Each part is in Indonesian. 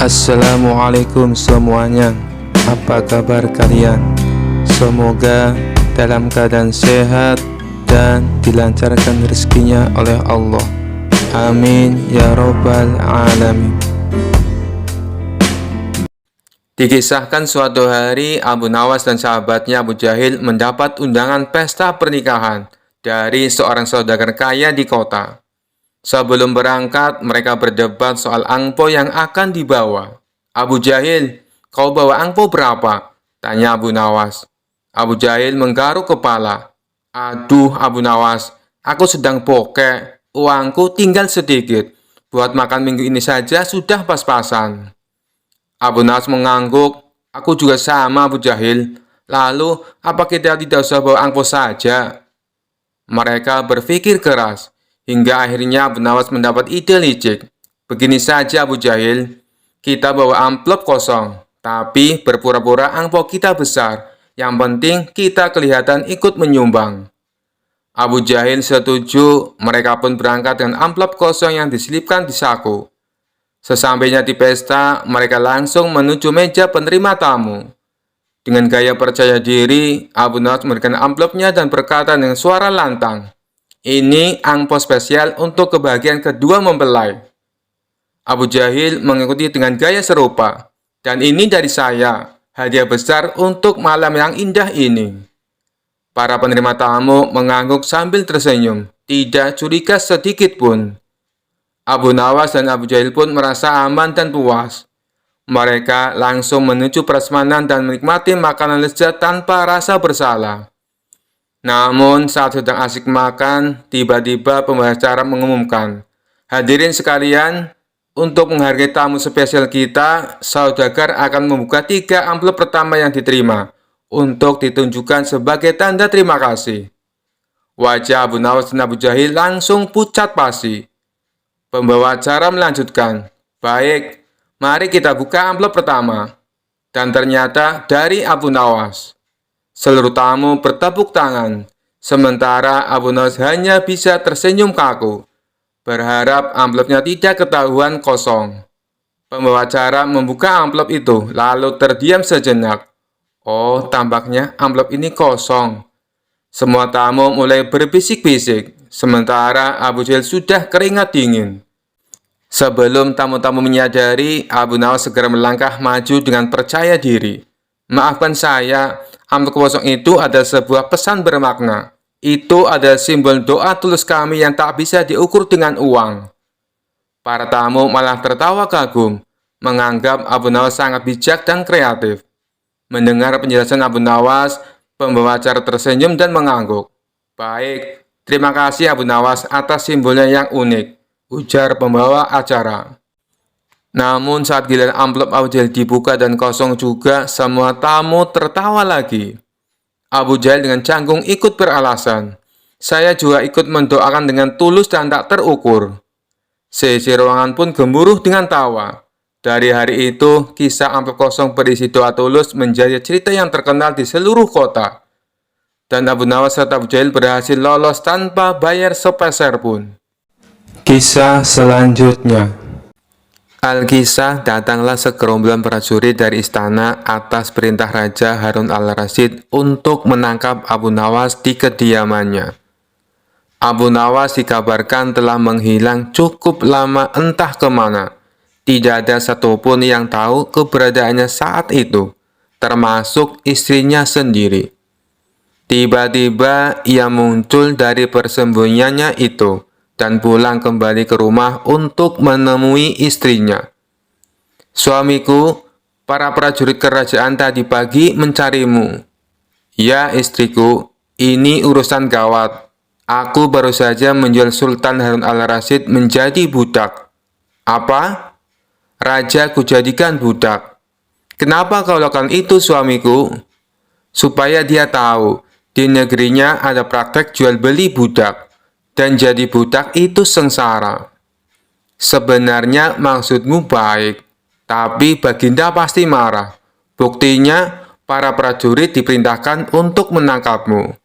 Assalamualaikum semuanya. Apa kabar kalian? Semoga dalam keadaan sehat dan dilancarkan rezekinya oleh Allah. Amin ya robbal alamin. Dikisahkan suatu hari Abu Nawas dan sahabatnya Abu Jahil mendapat undangan pesta pernikahan dari seorang saudagar kaya di kota. Sebelum berangkat, mereka berdebat soal angpau yang akan dibawa. Abu Jahil, kau bawa angpau berapa? Tanya Abu Nawas. Abu Jahil menggaruk kepala. Aduh Abu Nawas, aku sedang bokek. Uangku tinggal sedikit. Buat makan minggu ini saja sudah pas-pasan. Abu Nawas mengangguk. Aku juga sama Abu Jahil. Lalu, apa kita tidak usah bawa angpau saja? Mereka berpikir keras. Hingga akhirnya Abu Nawas mendapat ide licik. Begini saja Abu Jahil, kita bawa amplop kosong, tapi berpura-pura angpau kita besar. Yang penting kita kelihatan ikut menyumbang. Abu Jahil setuju, mereka pun berangkat dengan amplop kosong yang diselipkan di saku. Sesampainya di pesta, mereka langsung menuju meja penerima tamu. Dengan gaya percaya diri, Abu Nawas memberikan amplopnya dan berkata dengan suara lantang, ini angpau spesial untuk kebahagiaan kedua mempelai. Abu Jahil mengikuti dengan gaya serupa. Dan ini dari saya, hadiah besar untuk malam yang indah ini. Para penerima tamu mengangguk sambil tersenyum, tidak curiga sedikit pun. Abu Nawas dan Abu Jahil pun merasa aman dan puas. Mereka langsung menuju prasmanan dan menikmati makanan lezat tanpa rasa bersalah. Namun saat sedang asik makan, tiba-tiba pembawa acara mengumumkan, hadirin sekalian, untuk menghargai tamu spesial kita, saudagar akan membuka 3 amplop pertama yang diterima, untuk ditunjukkan sebagai tanda terima kasih. Wajah Abu Nawas dan Abu Jahil langsung pucat pasi. Pembawa acara melanjutkan, baik, mari kita buka amplop pertama. Dan ternyata dari Abu Nawas. Seluruh tamu bertepuk tangan, sementara Abu Nawas hanya bisa tersenyum kaku, berharap amplopnya tidak ketahuan kosong. Pembawa acara membuka amplop itu, lalu terdiam sejenak. Oh, tampaknya amplop ini kosong. Semua tamu mulai berbisik-bisik, sementara Abu Jahil sudah keringat dingin. Sebelum tamu-tamu menyadari, Abu Nawas segera melangkah maju dengan percaya diri. Maafkan saya, amplop kosong itu ada sebuah pesan bermakna. Itu ada simbol doa tulus kami yang tak bisa diukur dengan uang. Para tamu malah tertawa kagum, menganggap Abu Nawas sangat bijak dan kreatif. Mendengar penjelasan Abu Nawas, pembawa acara tersenyum dan mengangguk. Baik, terima kasih Abu Nawas atas simbolnya yang unik, ujar pembawa acara. Namun saat giliran amplop Abu Jahil dibuka dan kosong juga, semua tamu tertawa lagi. Abu Jahil dengan canggung ikut beralasan, saya juga ikut mendoakan dengan tulus dan tak terukur. Seisi ruangan pun gemuruh dengan tawa. Dari hari itu, kisah amplop kosong berisi doa tulus menjadi cerita yang terkenal di seluruh kota. Dan Abu Nawas serta Abu Jahil berhasil lolos tanpa bayar sepeser pun. Kisah selanjutnya. Al-Kisah, datanglah segerombolan prajurit dari istana atas perintah Raja Harun al-Rasyid untuk menangkap Abu Nawas di kediamannya. Abu Nawas dikabarkan telah menghilang cukup lama entah kemana. Tidak ada satupun yang tahu keberadaannya saat itu, termasuk istrinya sendiri. Tiba-tiba ia muncul dari persembunyiannya itu dan pulang kembali ke rumah untuk menemui istrinya. Suamiku, para prajurit kerajaan tadi pagi mencarimu. Ya istriku, ini urusan gawat. Aku baru saja menjual Sultan Harun al-Rasyid menjadi budak. Apa? Raja kujadikan budak. Kenapa kau lakukan itu suamiku? Supaya dia tahu, di negerinya ada praktek jual beli budak. Dan jadi budak itu sengsara. Sebenarnya maksudmu baik, tapi Baginda pasti marah. Buktinya, para prajurit diperintahkan untuk menangkapmu.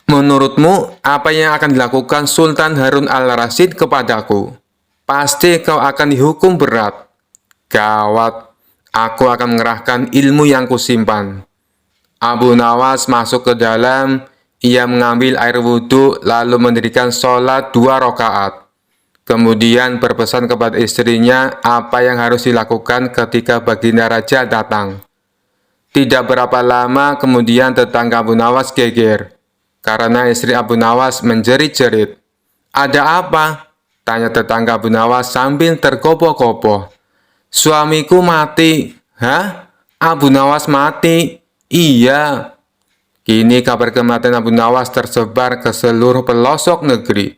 Menurutmu, apa yang akan dilakukan Sultan Harun al-Rasyid kepadaku? Pasti kau akan dihukum berat. Gawat, aku akan mengerahkan ilmu yang kusimpan. Abu Nawas masuk ke dalam, ia mengambil air wudhu lalu mendirikan sholat 2 rakaat. Kemudian berpesan kepada istrinya apa yang harus dilakukan ketika Baginda Raja datang. Tidak berapa lama kemudian tetangga Abu Nawas geger, karena istri Abu Nawas menjerit-jerit. "Ada apa?" tanya tetangga Abu Nawas sambil tergopoh-gopoh. "Suamiku mati." "Hah? Abu Nawas mati?" "Iya." Kini kabar kematian Abu Nawas tersebar ke seluruh pelosok negeri.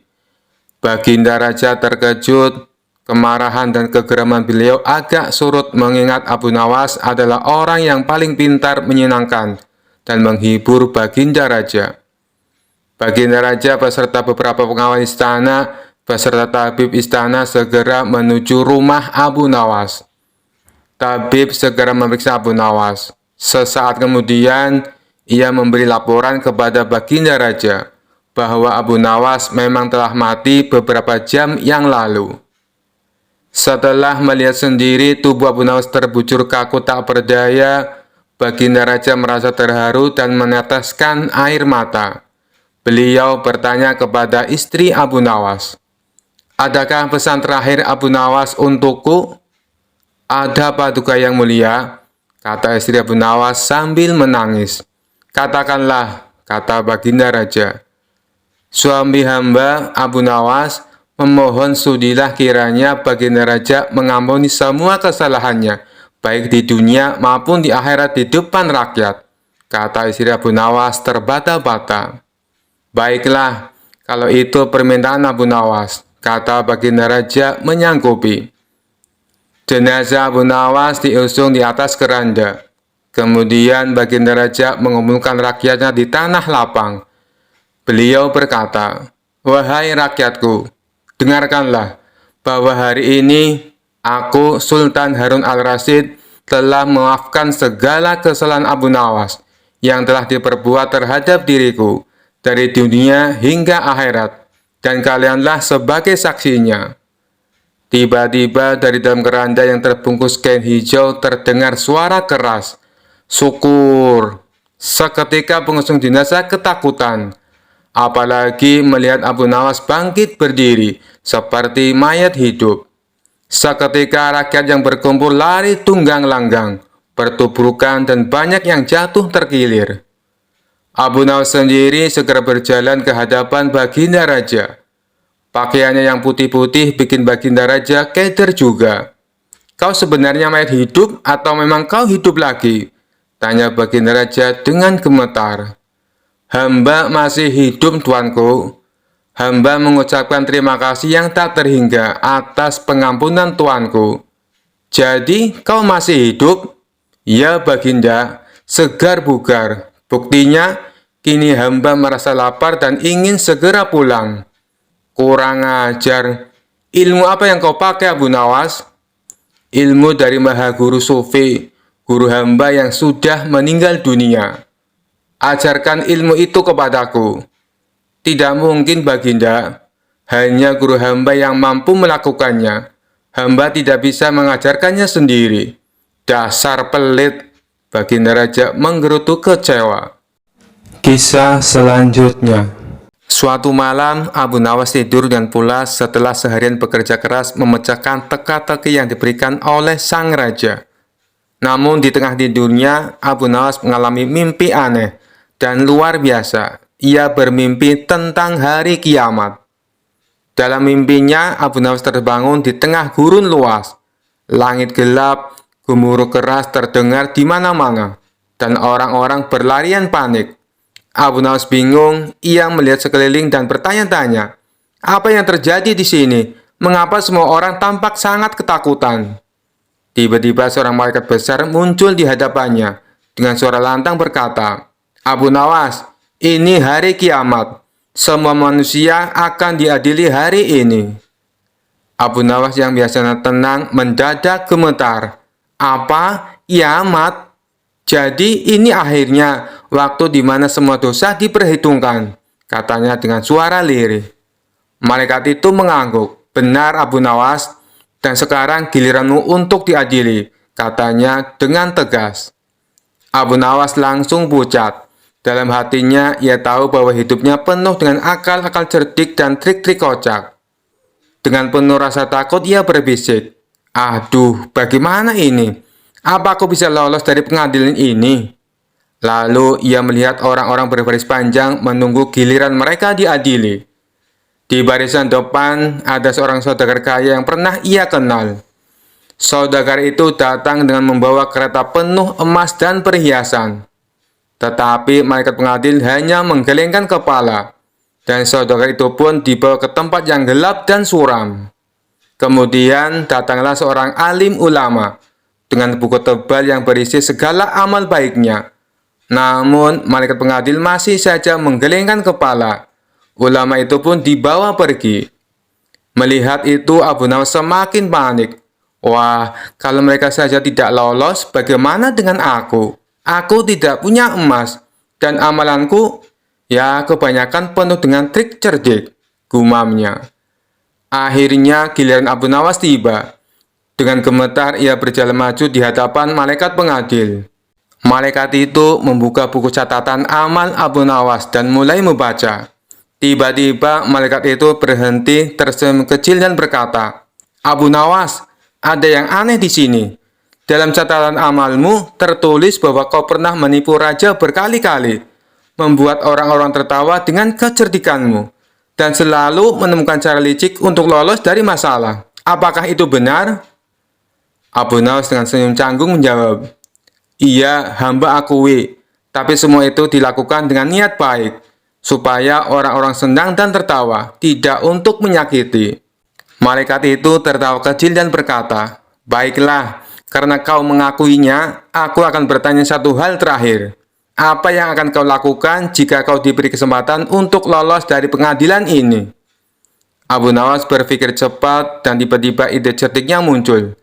Baginda Raja terkejut, kemarahan dan kegeraman beliau agak surut mengingat Abu Nawas adalah orang yang paling pintar menyenangkan dan menghibur Baginda Raja. Baginda Raja beserta beberapa pengawal istana beserta tabib istana segera menuju rumah Abu Nawas. Tabib segera memeriksa Abu Nawas. Sesaat kemudian, ia memberi laporan kepada Baginda Raja bahwa Abu Nawas memang telah mati beberapa jam yang lalu. Setelah melihat sendiri tubuh Abu Nawas terbujur kaku tak berdaya, Baginda Raja merasa terharu dan meneteskan air mata. Beliau bertanya kepada istri Abu Nawas, "Adakah pesan terakhir Abu Nawas untukku?" "Ada, Paduka Yang Mulia," kata istri Abu Nawas sambil menangis. "Katakanlah," kata Baginda Raja. "Suami hamba, Abu Nawas, memohon sudilah kiranya Baginda Raja mengampuni semua kesalahannya, baik di dunia maupun di akhirat di depan rakyat," kata istri Abu Nawas terbata-bata. "Baiklah, kalau itu permintaan Abu Nawas," kata Baginda Raja menyanggupi. Jenazah Abu Nawas diusung di atas keranda. Kemudian Baginda Raja mengumpulkan rakyatnya di tanah lapang. Beliau berkata, "Wahai rakyatku, dengarkanlah bahwa hari ini aku, Sultan Harun al-Rasyid, telah memaafkan segala kesalahan Abu Nawas yang telah diperbuat terhadap diriku dari dunia hingga akhirat, dan kalianlah sebagai saksinya." Tiba-tiba dari dalam keranda yang terbungkus kain hijau terdengar suara keras, "Syukur!" Seketika pengusung jenazah ketakutan, apalagi melihat Abu Nawas bangkit berdiri seperti mayat hidup. Seketika rakyat yang berkumpul lari tunggang langgang, bertubrukan dan banyak yang jatuh terkilir. Abu Nawas sendiri segera berjalan ke hadapan Baginda Raja. Pakaiannya yang putih-putih bikin Baginda Raja keder juga. "Kau sebenarnya mayat hidup atau memang kau hidup lagi?" tanya Baginda Raja dengan gemetar. "Hamba masih hidup, tuanku. Hamba mengucapkan terima kasih yang tak terhingga atas pengampunan tuanku." "Jadi kau masih hidup?" "Ya Baginda, segar bugar. Buktinya, kini hamba merasa lapar dan ingin segera pulang." "Kurang ajar. Ilmu apa yang kau pakai, Abu Nawas?" "Ilmu dari Maha Guru Sufi, guru hamba yang sudah meninggal dunia. Ajarkan ilmu itu kepadaku." "Tidak mungkin, Baginda. Hanya guru hamba yang mampu melakukannya. Hamba tidak bisa mengajarkannya sendiri." "Dasar pelit!" Baginda Raja menggerutu kecewa. Kisah selanjutnya. Suatu malam, Abu Nawas tidur dengan pulas setelah seharian bekerja keras memecahkan teka-teki yang diberikan oleh sang raja. Namun di tengah tidurnya, Abu Nawas mengalami mimpi aneh dan luar biasa. Ia bermimpi tentang hari kiamat. Dalam mimpinya, Abu Nawas terbangun di tengah gurun luas. Langit gelap, gemuruh keras terdengar di mana-mana, dan orang-orang berlarian panik. Abu Nawas bingung, ia melihat sekeliling dan bertanya-tanya, "Apa yang terjadi di sini? Mengapa semua orang tampak sangat ketakutan?" Tiba-tiba seorang malaikat besar muncul di hadapannya dengan suara lantang berkata, "Abu Nawas, ini hari kiamat. Semua manusia akan diadili hari ini." Abu Nawas yang biasanya tenang mendadak gemetar. "Apa? Kiamat? Jadi ini akhirnya waktu di mana semua dosa diperhitungkan," katanya dengan suara lirih. Malaikat itu mengangguk. "Benar, Abu Nawas. Dan sekarang giliranmu untuk diadili, katanya dengan tegas. Abu Nawas langsung pucat. Dalam hatinya, ia tahu bahwa hidupnya penuh dengan akal-akal cerdik dan trik-trik kocak. Dengan penuh rasa takut, ia berbisik, "Aduh, bagaimana ini? Apa aku bisa lolos dari pengadilan ini?" Lalu ia melihat orang-orang berbaris panjang menunggu giliran mereka diadili. Di barisan depan ada seorang saudagar kaya yang pernah ia kenal. Saudagar itu datang dengan membawa kereta penuh emas dan perhiasan. Tetapi malaikat pengadil hanya menggelengkan kepala, dan saudagar itu pun dibawa ke tempat yang gelap dan suram. Kemudian datanglah seorang alim ulama dengan buku tebal yang berisi segala amal baiknya. Namun malaikat pengadil masih saja menggelengkan kepala. Ulama itu pun dibawa pergi. Melihat itu, Abu Nawas semakin panik. Wah, kalau mereka saja tidak lolos, bagaimana dengan aku? Aku tidak punya emas, dan amalanku, ya kebanyakan penuh dengan trik cerdik, gumamnya. Akhirnya giliran Abu Nawas tiba. Dengan gemetar ia berjalan maju di hadapan malaikat pengadil. Malaikat itu membuka buku catatan amal Abu Nawas dan mulai membaca. Tiba-tiba malaikat itu berhenti, tersenyum kecil dan berkata, "Abu Nawas, ada yang aneh di sini. Dalam catatan amalmu tertulis bahwa kau pernah menipu raja berkali-kali, membuat orang-orang tertawa dengan kecerdikanmu, dan selalu menemukan cara licik untuk lolos dari masalah. Apakah itu benar?" Abu Nawas dengan senyum canggung menjawab, "Iya, hamba akui, tapi semua itu dilakukan dengan niat baik, supaya orang-orang senang dan tertawa, tidak untuk menyakiti." Malaikat itu tertawa kecil dan berkata, "Baiklah, karena kau mengakuinya, aku akan bertanya satu hal terakhir. Apa yang akan kau lakukan jika kau diberi kesempatan untuk lolos dari pengadilan ini?" Abu Nawas berpikir cepat dan tiba-tiba ide cerdiknya muncul.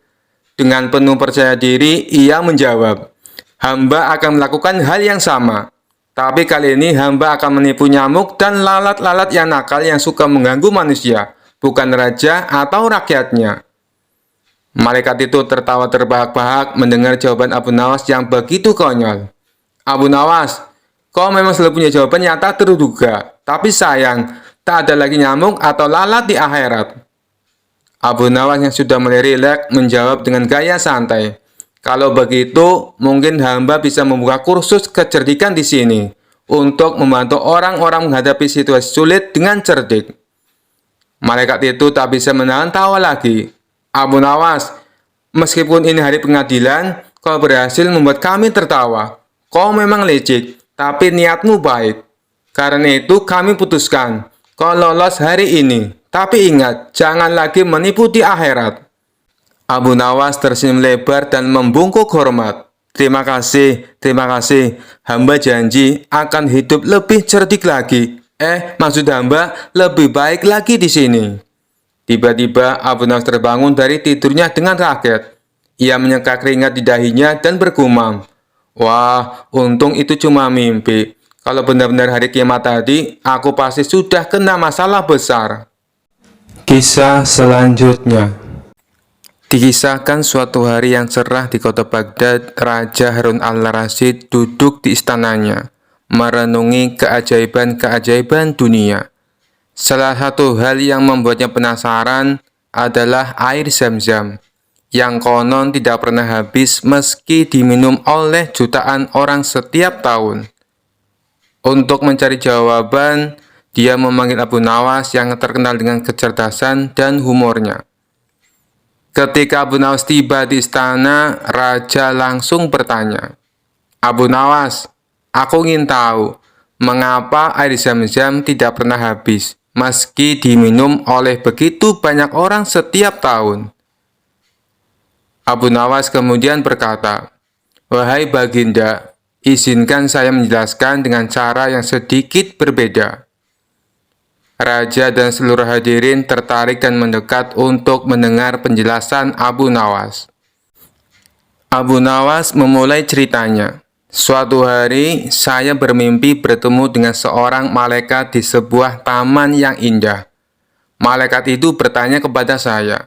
Dengan penuh percaya diri, ia menjawab, "Hamba akan melakukan hal yang sama. Tapi kali ini hamba akan menipu nyamuk dan lalat-lalat yang nakal yang suka mengganggu manusia, bukan raja atau rakyatnya." Malaikat itu tertawa terbahak-bahak mendengar jawaban Abu Nawas yang begitu konyol. "Abu Nawas, kau memang selalu punya jawaban yang tak terduga, tapi sayang, tak ada lagi nyamuk atau lalat di akhirat." Abu Nawas yang sudah mulai rileks menjawab dengan gaya santai, "Kalau begitu, mungkin hamba bisa membuka kursus kecerdikan di sini untuk membantu orang-orang menghadapi situasi sulit dengan cerdik." Malaikat itu tak bisa menahan tawa lagi. "Abu Nawas, meskipun ini hari pengadilan, kau berhasil membuat kami tertawa. Kau memang licik, tapi niatmu baik. Karena itu kami putuskan, kau lolos hari ini. Tapi ingat, jangan lagi menipu di akhirat." Abu Nawas tersenyum lebar dan membungkuk hormat. Terima kasih. Hamba janji akan hidup lebih cerdik lagi. Maksud hamba lebih baik lagi di sini." Tiba-tiba Abu Nawas terbangun dari tidurnya dengan kaget. Ia menyeka keringat di dahinya dan bergumam, "Wah, untung itu cuma mimpi. Kalau benar-benar hari kiamat tadi, aku pasti sudah kena masalah besar." Kisah selanjutnya. Dikisahkan suatu hari yang cerah di kota Baghdad, Raja Harun al-Rasyid duduk di istananya, merenungi keajaiban-keajaiban dunia. Salah satu hal yang membuatnya penasaran adalah air Zam-Zam, yang konon tidak pernah habis meski diminum oleh jutaan orang setiap tahun. Untuk mencari jawaban, dia memanggil Abu Nawas yang terkenal dengan kecerdasan dan humornya. Ketika Abu Nawas tiba di istana, Raja langsung bertanya, "Abu Nawas, aku ingin tahu, mengapa air Zam-Zam tidak pernah habis, meski diminum oleh begitu banyak orang setiap tahun?" Abu Nawas kemudian berkata, "Wahai Baginda, izinkan saya menjelaskan dengan cara yang sedikit berbeda." Raja dan seluruh hadirin tertarik dan mendekat untuk mendengar penjelasan Abu Nawas. Abu Nawas memulai ceritanya. "Suatu hari, saya bermimpi bertemu dengan seorang malaikat di sebuah taman yang indah. Malaikat itu bertanya kepada saya,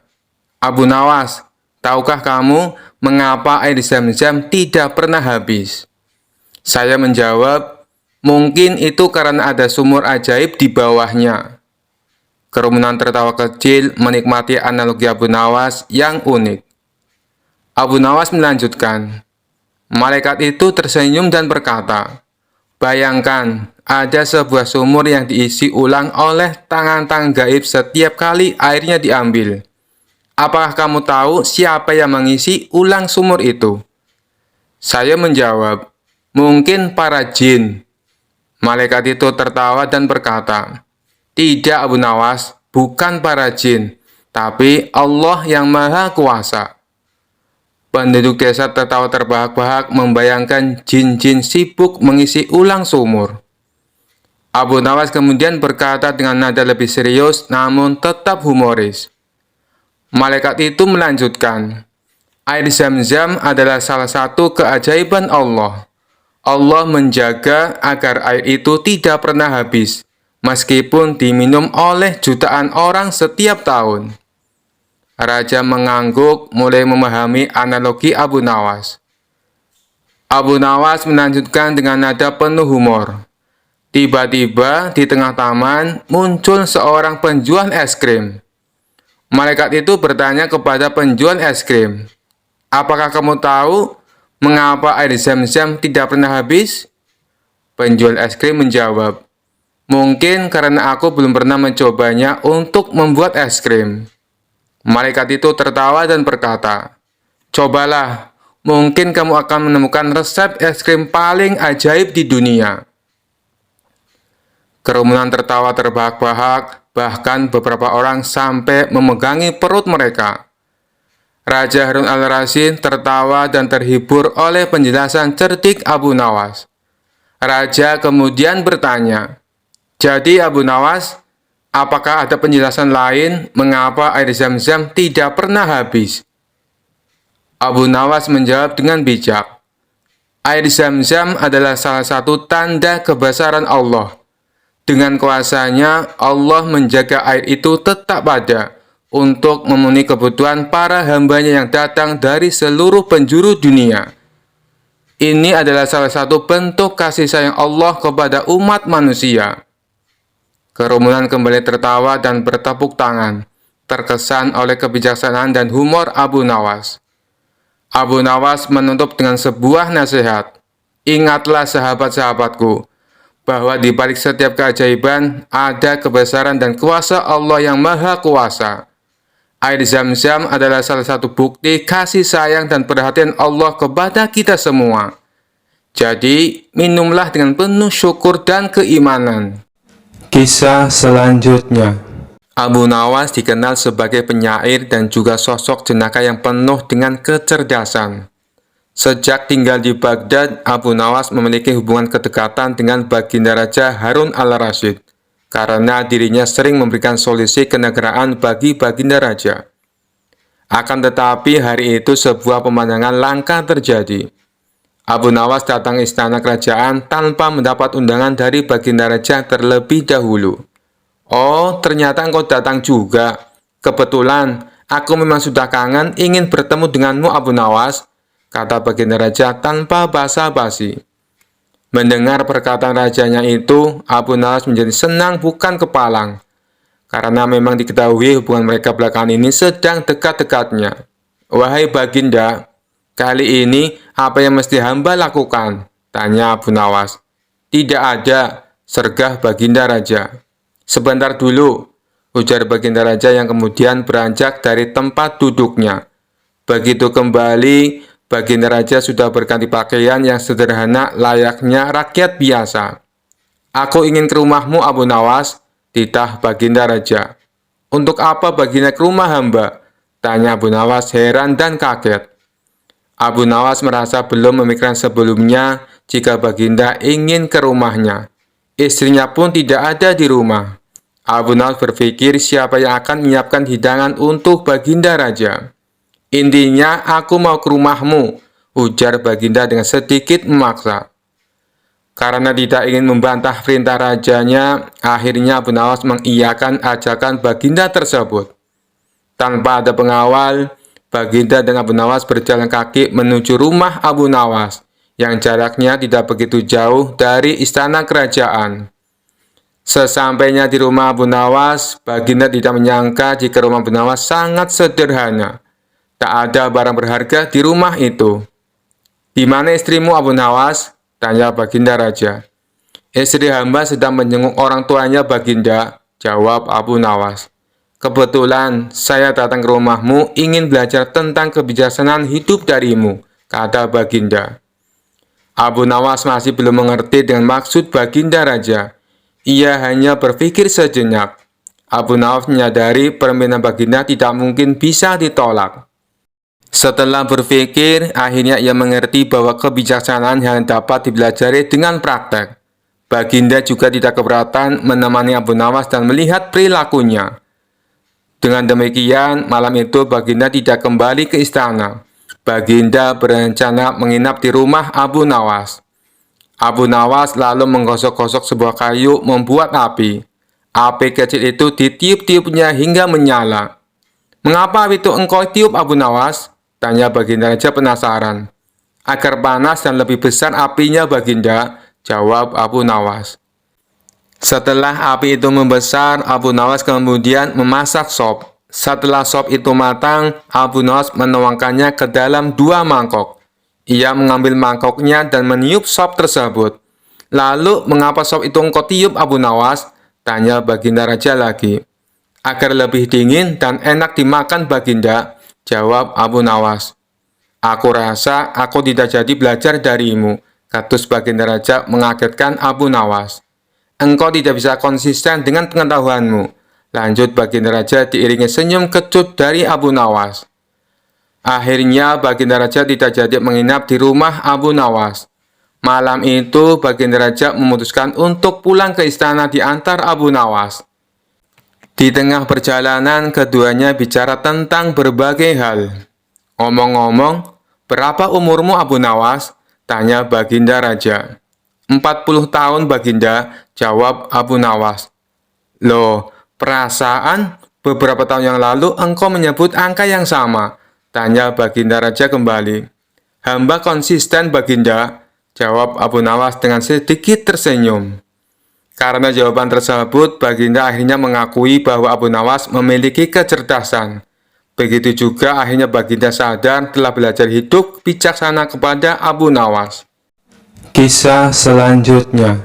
Abu Nawas, tahukah kamu mengapa air Zam-Zam tidak pernah habis? Saya menjawab, mungkin itu karena ada sumur ajaib di bawahnya. Kerumunan tertawa kecil menikmati analogi Abu Nawas yang unik. Abu Nawas melanjutkan, malaikat itu tersenyum dan berkata, bayangkan ada sebuah sumur yang diisi ulang oleh tangan-tangan gaib setiap kali airnya diambil. Apakah kamu tahu siapa yang mengisi ulang sumur itu? Saya menjawab, mungkin para jin. Malaikat itu tertawa dan berkata, tidak Abu Nawas, bukan para jin, tapi Allah yang Maha Kuasa. Penduduk desa tertawa terbahak-bahak membayangkan jin-jin sibuk mengisi ulang sumur. Abu Nawas kemudian berkata dengan nada lebih serius namun tetap humoris. Malaikat itu melanjutkan, air Zam-Zam adalah salah satu keajaiban Allah. Allah menjaga agar air itu tidak pernah habis, meskipun diminum oleh jutaan orang setiap tahun. Raja mengangguk mulai memahami analogi Abu Nawas. Abu Nawas melanjutkan dengan nada penuh humor. Tiba-tiba di tengah taman muncul seorang penjual es krim. Malaikat itu bertanya kepada penjual es krim, apakah kamu tahu mengapa air Zam-Zam tidak pernah habis? Penjual es krim menjawab, mungkin karena aku belum pernah mencobanya untuk membuat es krim. Malaikat itu tertawa dan berkata, cobalah, mungkin kamu akan menemukan resep es krim paling ajaib di dunia. Kerumunan tertawa terbahak-bahak, bahkan beberapa orang sampai memegangi perut mereka. Raja Harun al-Rasyid tertawa dan terhibur oleh penjelasan cerdik Abu Nawas. Raja kemudian bertanya, jadi Abu Nawas, apakah ada penjelasan lain mengapa air Zam-Zam tidak pernah habis? Abu Nawas menjawab dengan bijak, air Zam-Zam adalah salah satu tanda kebesaran Allah. Dengan kuasanya, Allah menjaga air itu tetap ada untuk memenuhi kebutuhan para hambanya yang datang dari seluruh penjuru dunia. Ini adalah salah satu bentuk kasih sayang Allah kepada umat manusia. Kerumunan kembali tertawa dan bertepuk tangan, terkesan oleh kebijaksanaan dan humor Abu Nawas. Abu Nawas menutup dengan sebuah nasihat. Ingatlah sahabat-sahabatku, bahwa di balik setiap keajaiban ada kebesaran dan kuasa Allah yang Maha Kuasa. Air Zam-Zam adalah salah satu bukti kasih sayang dan perhatian Allah kepada kita semua. Jadi, minumlah dengan penuh syukur dan keimanan. Kisah selanjutnya. Abu Nawas dikenal sebagai penyair dan juga sosok jenaka yang penuh dengan kecerdasan. Sejak tinggal di Baghdad, Abu Nawas memiliki hubungan kedekatan dengan Baginda Raja Harun al-Rasyid, karena dirinya sering memberikan solusi kenegaraan bagi Baginda Raja. Akan tetapi hari itu sebuah pemandangan langka terjadi. Abu Nawas datang istana kerajaan tanpa mendapat undangan dari Baginda Raja terlebih dahulu. Oh, ternyata engkau datang juga. Kebetulan, aku memang sudah kangen ingin bertemu denganmu Abu Nawas, kata Baginda Raja tanpa basa-basi. Mendengar perkataan rajanya itu, Abu Nawas menjadi senang bukan kepalang, karena memang diketahui hubungan mereka belakangan ini sedang dekat-dekatnya. Wahai Baginda, kali ini apa yang mesti hamba lakukan? Tanya Abu Nawas. Tidak ada, sergah Baginda Raja. Sebentar dulu, ujar Baginda Raja yang kemudian beranjak dari tempat duduknya. Begitu kembali, Baginda Raja sudah berganti pakaian yang sederhana layaknya rakyat biasa. Aku ingin ke rumahmu Abu Nawas, titah Baginda Raja. Untuk apa Baginda ke rumah hamba? Tanya Abu Nawas heran dan kaget. Abu Nawas merasa belum memikirkan sebelumnya jika Baginda ingin ke rumahnya. Istrinya pun tidak ada di rumah. Abu Nawas berpikir siapa yang akan menyiapkan hidangan untuk Baginda Raja. Intinya aku mau ke rumahmu, ujar Baginda dengan sedikit memaksa. Karena tidak ingin membantah perintah rajanya, akhirnya Abu Nawas mengiyakan ajakan Baginda tersebut. Tanpa ada pengawal, Baginda dan Abu Nawas berjalan kaki menuju rumah Abu Nawas, yang jaraknya tidak begitu jauh dari istana kerajaan. Sesampainya di rumah Abu Nawas, Baginda tidak menyangka jika rumah Abu Nawas sangat sederhana. Tak ada barang berharga di rumah itu. "Di mana istrimu, Abu Nawas?" tanya Baginda Raja. "Istri hamba sedang menjenguk orang tuanya, Baginda," jawab Abu Nawas. "Kebetulan saya datang ke rumahmu ingin belajar tentang kebijaksanaan hidup darimu," kata Baginda. Abu Nawas masih belum mengerti dengan maksud Baginda Raja. Ia hanya berpikir sejenak. Abu Nawas menyadari permintaan Baginda tidak mungkin bisa ditolak. Setelah berpikir, akhirnya ia mengerti bahwa kebijaksanaan hanya dapat dipelajari dengan praktek. Baginda juga tidak keberatan menemani Abu Nawas dan melihat perilakunya. Dengan demikian, malam itu Baginda tidak kembali ke istana. Baginda berencana menginap di rumah Abu Nawas. Abu Nawas lalu menggosok-gosok sebuah kayu membuat api. Api kecil itu ditiup-tiupnya hingga menyala. "Mengapa api itu engkau tiup, Abu Nawas?" tanya Baginda Raja penasaran. "Agar panas dan lebih besar apinya, Baginda," jawab Abu Nawas. Setelah api itu membesar, Abu Nawas kemudian memasak sop. Setelah sop itu matang, Abu Nawas menuangkannya ke dalam 2 mangkok. Ia mengambil mangkoknya dan meniup sop tersebut. "Lalu, mengapa sop itu engkau tiup, Abu Nawas?" tanya Baginda Raja lagi. "Agar lebih dingin dan enak dimakan, Baginda," jawab Abu Nawas. "Aku rasa aku tidak jadi belajar darimu," katus Baginda Raja mengagetkan Abu Nawas. "Engkau tidak bisa konsisten dengan pengetahuanmu," lanjut Baginda Raja diiringi senyum kecut dari Abu Nawas. Akhirnya Baginda Raja tidak jadi menginap di rumah Abu Nawas. Malam itu Baginda Raja memutuskan untuk pulang ke istana diantar Abu Nawas. Di tengah perjalanan keduanya bicara tentang berbagai hal. "Ngomong-ngomong, berapa umurmu, Abu Nawas?" tanya Baginda Raja. 40 tahun, Baginda," jawab Abu Nawas. "Loh, perasaan beberapa tahun yang lalu engkau menyebut angka yang sama," tanya Baginda Raja kembali. "Hamba konsisten, Baginda," jawab Abu Nawas dengan sedikit tersenyum. Karena jawaban tersebut, Baginda akhirnya mengakui bahwa Abu Nawas memiliki kecerdasan. Begitu juga akhirnya Baginda sadar telah belajar hidup bijaksana kepada Abu Nawas. Kisah selanjutnya.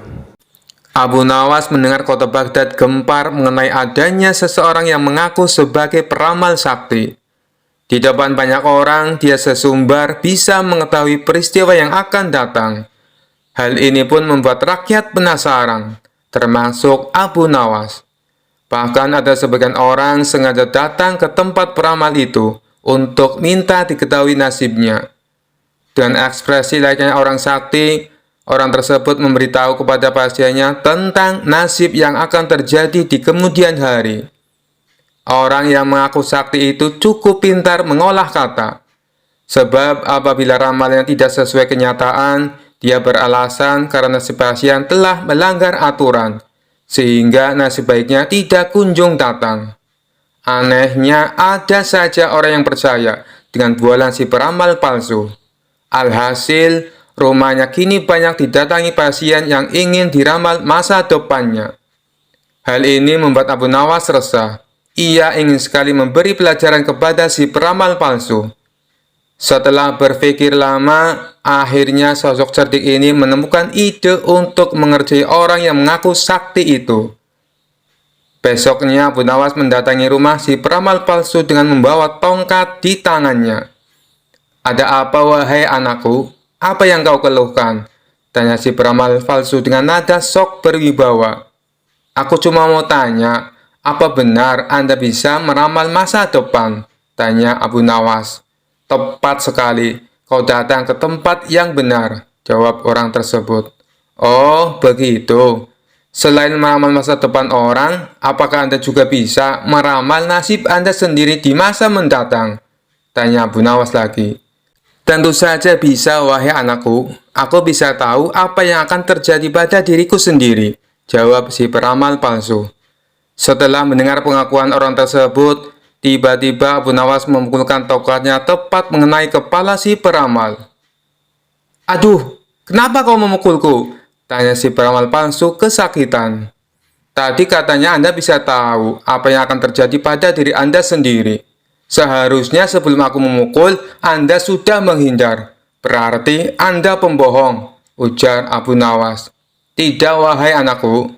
Abu Nawas mendengar kota Baghdad gempar mengenai adanya seseorang yang mengaku sebagai peramal sakti. Di depan banyak orang, dia sesumbar bisa mengetahui peristiwa yang akan datang. Hal ini pun membuat rakyat penasaran, termasuk Abu Nawas. Bahkan ada sebagian orang sengaja datang ke tempat peramal itu untuk minta diketahui nasibnya. Dengan ekspresi layaknya orang sakti, orang tersebut memberitahu kepada pasiennya tentang nasib yang akan terjadi di kemudian hari. Orang yang mengaku sakti itu cukup pintar mengolah kata. Sebab apabila ramalan tidak sesuai kenyataan, dia beralasan karena si pasien telah melanggar aturan, sehingga nasib baiknya tidak kunjung datang. Anehnya, ada saja orang yang percaya dengan bualan si peramal palsu. Alhasil, rumahnya kini banyak didatangi pasien yang ingin diramal masa depannya. Hal ini membuat Abu Nawas resah. Ia ingin sekali memberi pelajaran kepada si peramal palsu. Setelah berpikir lama, akhirnya sosok cerdik ini menemukan ide untuk mengerjai orang yang mengaku sakti itu. Besoknya Abu Nawas mendatangi rumah si peramal palsu dengan membawa tongkat di tangannya. "Ada apa, wahai anakku? Apa yang kau keluhkan?" tanya si peramal palsu dengan nada sok berwibawa. "Aku cuma mau tanya, apa benar Anda bisa meramal masa depan?" tanya Abu Nawas. "Tepat sekali, kau datang ke tempat yang benar," jawab orang tersebut. "Oh, begitu. Selain meramal masa depan orang, apakah Anda juga bisa meramal nasib Anda sendiri di masa mendatang?" tanya Abu Nawas lagi. "Tentu saja bisa, wahai anakku. Aku bisa tahu apa yang akan terjadi pada diriku sendiri," jawab si peramal palsu. Setelah mendengar pengakuan orang tersebut, Tiba-tiba Abu Nawas memukulkan tongkatnya tepat mengenai kepala si peramal. "Aduh, kenapa kau memukulku?" tanya si peramal palsu kesakitan. "Tadi katanya Anda bisa tahu apa yang akan terjadi pada diri Anda sendiri. Seharusnya sebelum aku memukul, Anda sudah menghindar. Berarti Anda pembohong," ujar Abu Nawas. "Tidak, wahai anakku.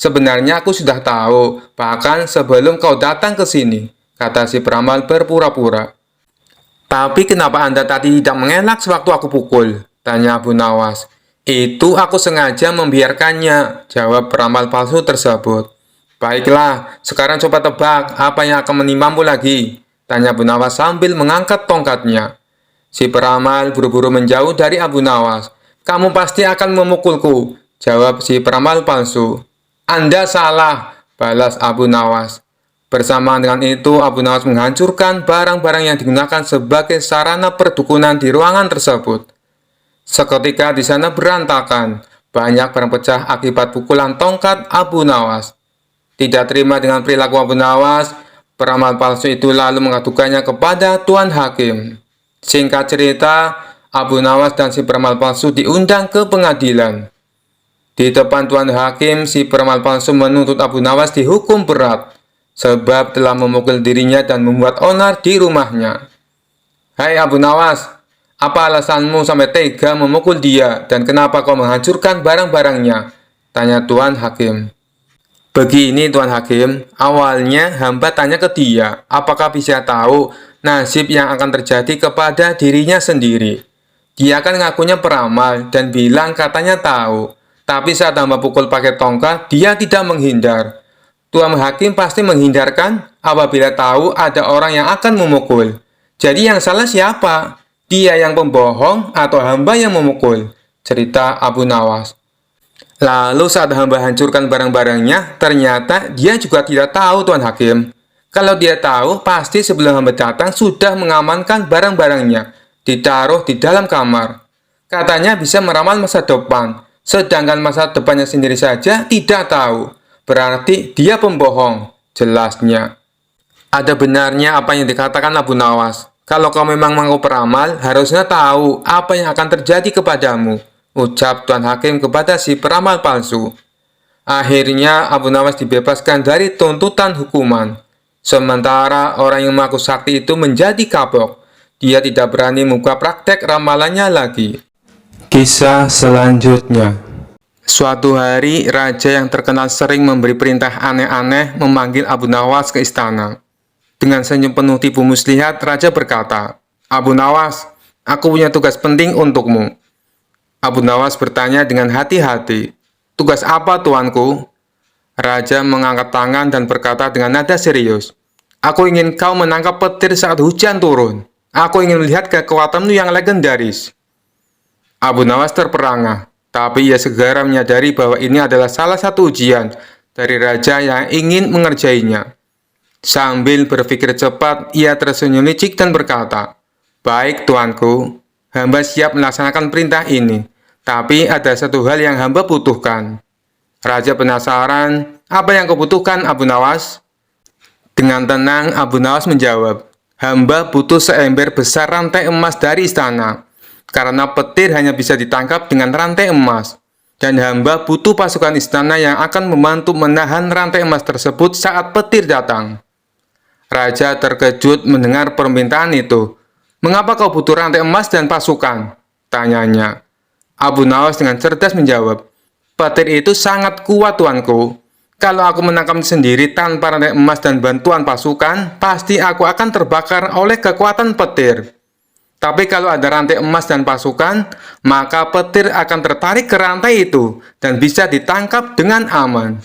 Sebenarnya aku sudah tahu, bahkan sebelum kau datang ke sini," kata si peramal berpura-pura. "Tapi kenapa Anda tadi tidak mengelak sewaktu aku pukul?" tanya Abu Nawas. "Itu aku sengaja membiarkannya," jawab peramal palsu tersebut. "Baiklah, sekarang coba tebak apa yang akan menimpamu lagi," tanya Abu Nawas sambil mengangkat tongkatnya. Si peramal buru-buru menjauh dari Abu Nawas. "Kamu pasti akan memukulku," jawab si peramal palsu. "Anda salah," balas Abu Nawas. Bersamaan dengan itu, Abu Nawas menghancurkan barang-barang yang digunakan sebagai sarana perdukunan di ruangan tersebut. Seketika di sana berantakan, banyak barang pecah akibat pukulan tongkat Abu Nawas. Tidak terima dengan perilaku Abu Nawas, peramal palsu itu lalu mengadukannya kepada Tuan Hakim. Singkat cerita, Abu Nawas dan si peramal palsu diundang ke pengadilan. Di depan Tuan Hakim, si peramal palsu menuntut Abu Nawas dihukum berat, sebab telah memukul dirinya dan membuat onar di rumahnya. "Hai Abu Nawas, apa alasanmu sampai tega memukul dia dan kenapa kau menghancurkan barang-barangnya?" tanya Tuan Hakim. "Begini Tuan Hakim, awalnya hamba tanya ke dia, apakah bisa tahu nasib yang akan terjadi kepada dirinya sendiri. Dia kan ngakunya peramal dan bilang katanya tahu, tapi saat hamba pukul pakai tongkat, dia tidak menghindar. Tuan Hakim pasti menghindarkan apabila tahu ada orang yang akan memukul. Jadi yang salah siapa? Dia yang pembohong atau hamba yang memukul?" cerita Abu Nawas. "Lalu saat hamba hancurkan barang-barangnya, ternyata dia juga tidak tahu Tuan Hakim. Kalau dia tahu, pasti sebelum hamba datang sudah mengamankan barang-barangnya, ditaruh di dalam kamar. Katanya bisa meramal masa depan, sedangkan masa depannya sendiri saja tidak tahu. Berarti dia pembohong," jelasnya. "Ada benarnya apa yang dikatakan Abu Nawas. Kalau kau memang mengaku peramal, harusnya tahu apa yang akan terjadi kepadamu," ucap Tuan Hakim kepada si peramal palsu. Akhirnya Abu Nawas dibebaskan dari tuntutan hukuman. Sementara orang yang mengaku sakti itu menjadi kapok. Dia tidak berani membuka praktek ramalannya lagi. Kisah selanjutnya. Suatu hari, raja yang terkenal sering memberi perintah aneh-aneh memanggil Abu Nawas ke istana. Dengan senyum penuh tipu muslihat, raja berkata, "Abu Nawas, aku punya tugas penting untukmu." Abu Nawas bertanya dengan hati-hati, "Tugas apa, tuanku?" Raja mengangkat tangan dan berkata dengan nada serius, "Aku ingin kau menangkap petir saat hujan turun. Aku ingin melihat kekuatanmu yang legendaris." Abu Nawas terperangah. Tapi ia segera menyadari bahwa ini adalah salah satu ujian dari raja yang ingin mengerjainya. Sambil berpikir cepat, ia tersenyum licik dan berkata, "Baik, tuanku, hamba siap melaksanakan perintah ini. Tapi ada satu hal yang hamba butuhkan." Raja penasaran, "Apa yang kau butuhkan, Abu Nawas?" Dengan tenang, Abu Nawas menjawab, "Hamba butuh seember besar rantai emas dari istana. Karena petir hanya bisa ditangkap dengan rantai emas, dan hamba butuh pasukan istana yang akan membantu menahan rantai emas tersebut saat petir datang." Raja terkejut mendengar permintaan itu. "Mengapa kau butuh rantai emas dan pasukan?" tanyanya. Abu Nawas dengan cerdas menjawab, "Petir itu sangat kuat, tuanku. Kalau aku menangkapnya sendiri tanpa rantai emas dan bantuan pasukan, pasti aku akan terbakar oleh kekuatan petir. Tapi kalau ada rantai emas dan pasukan, maka petir akan tertarik ke rantai itu dan bisa ditangkap dengan aman."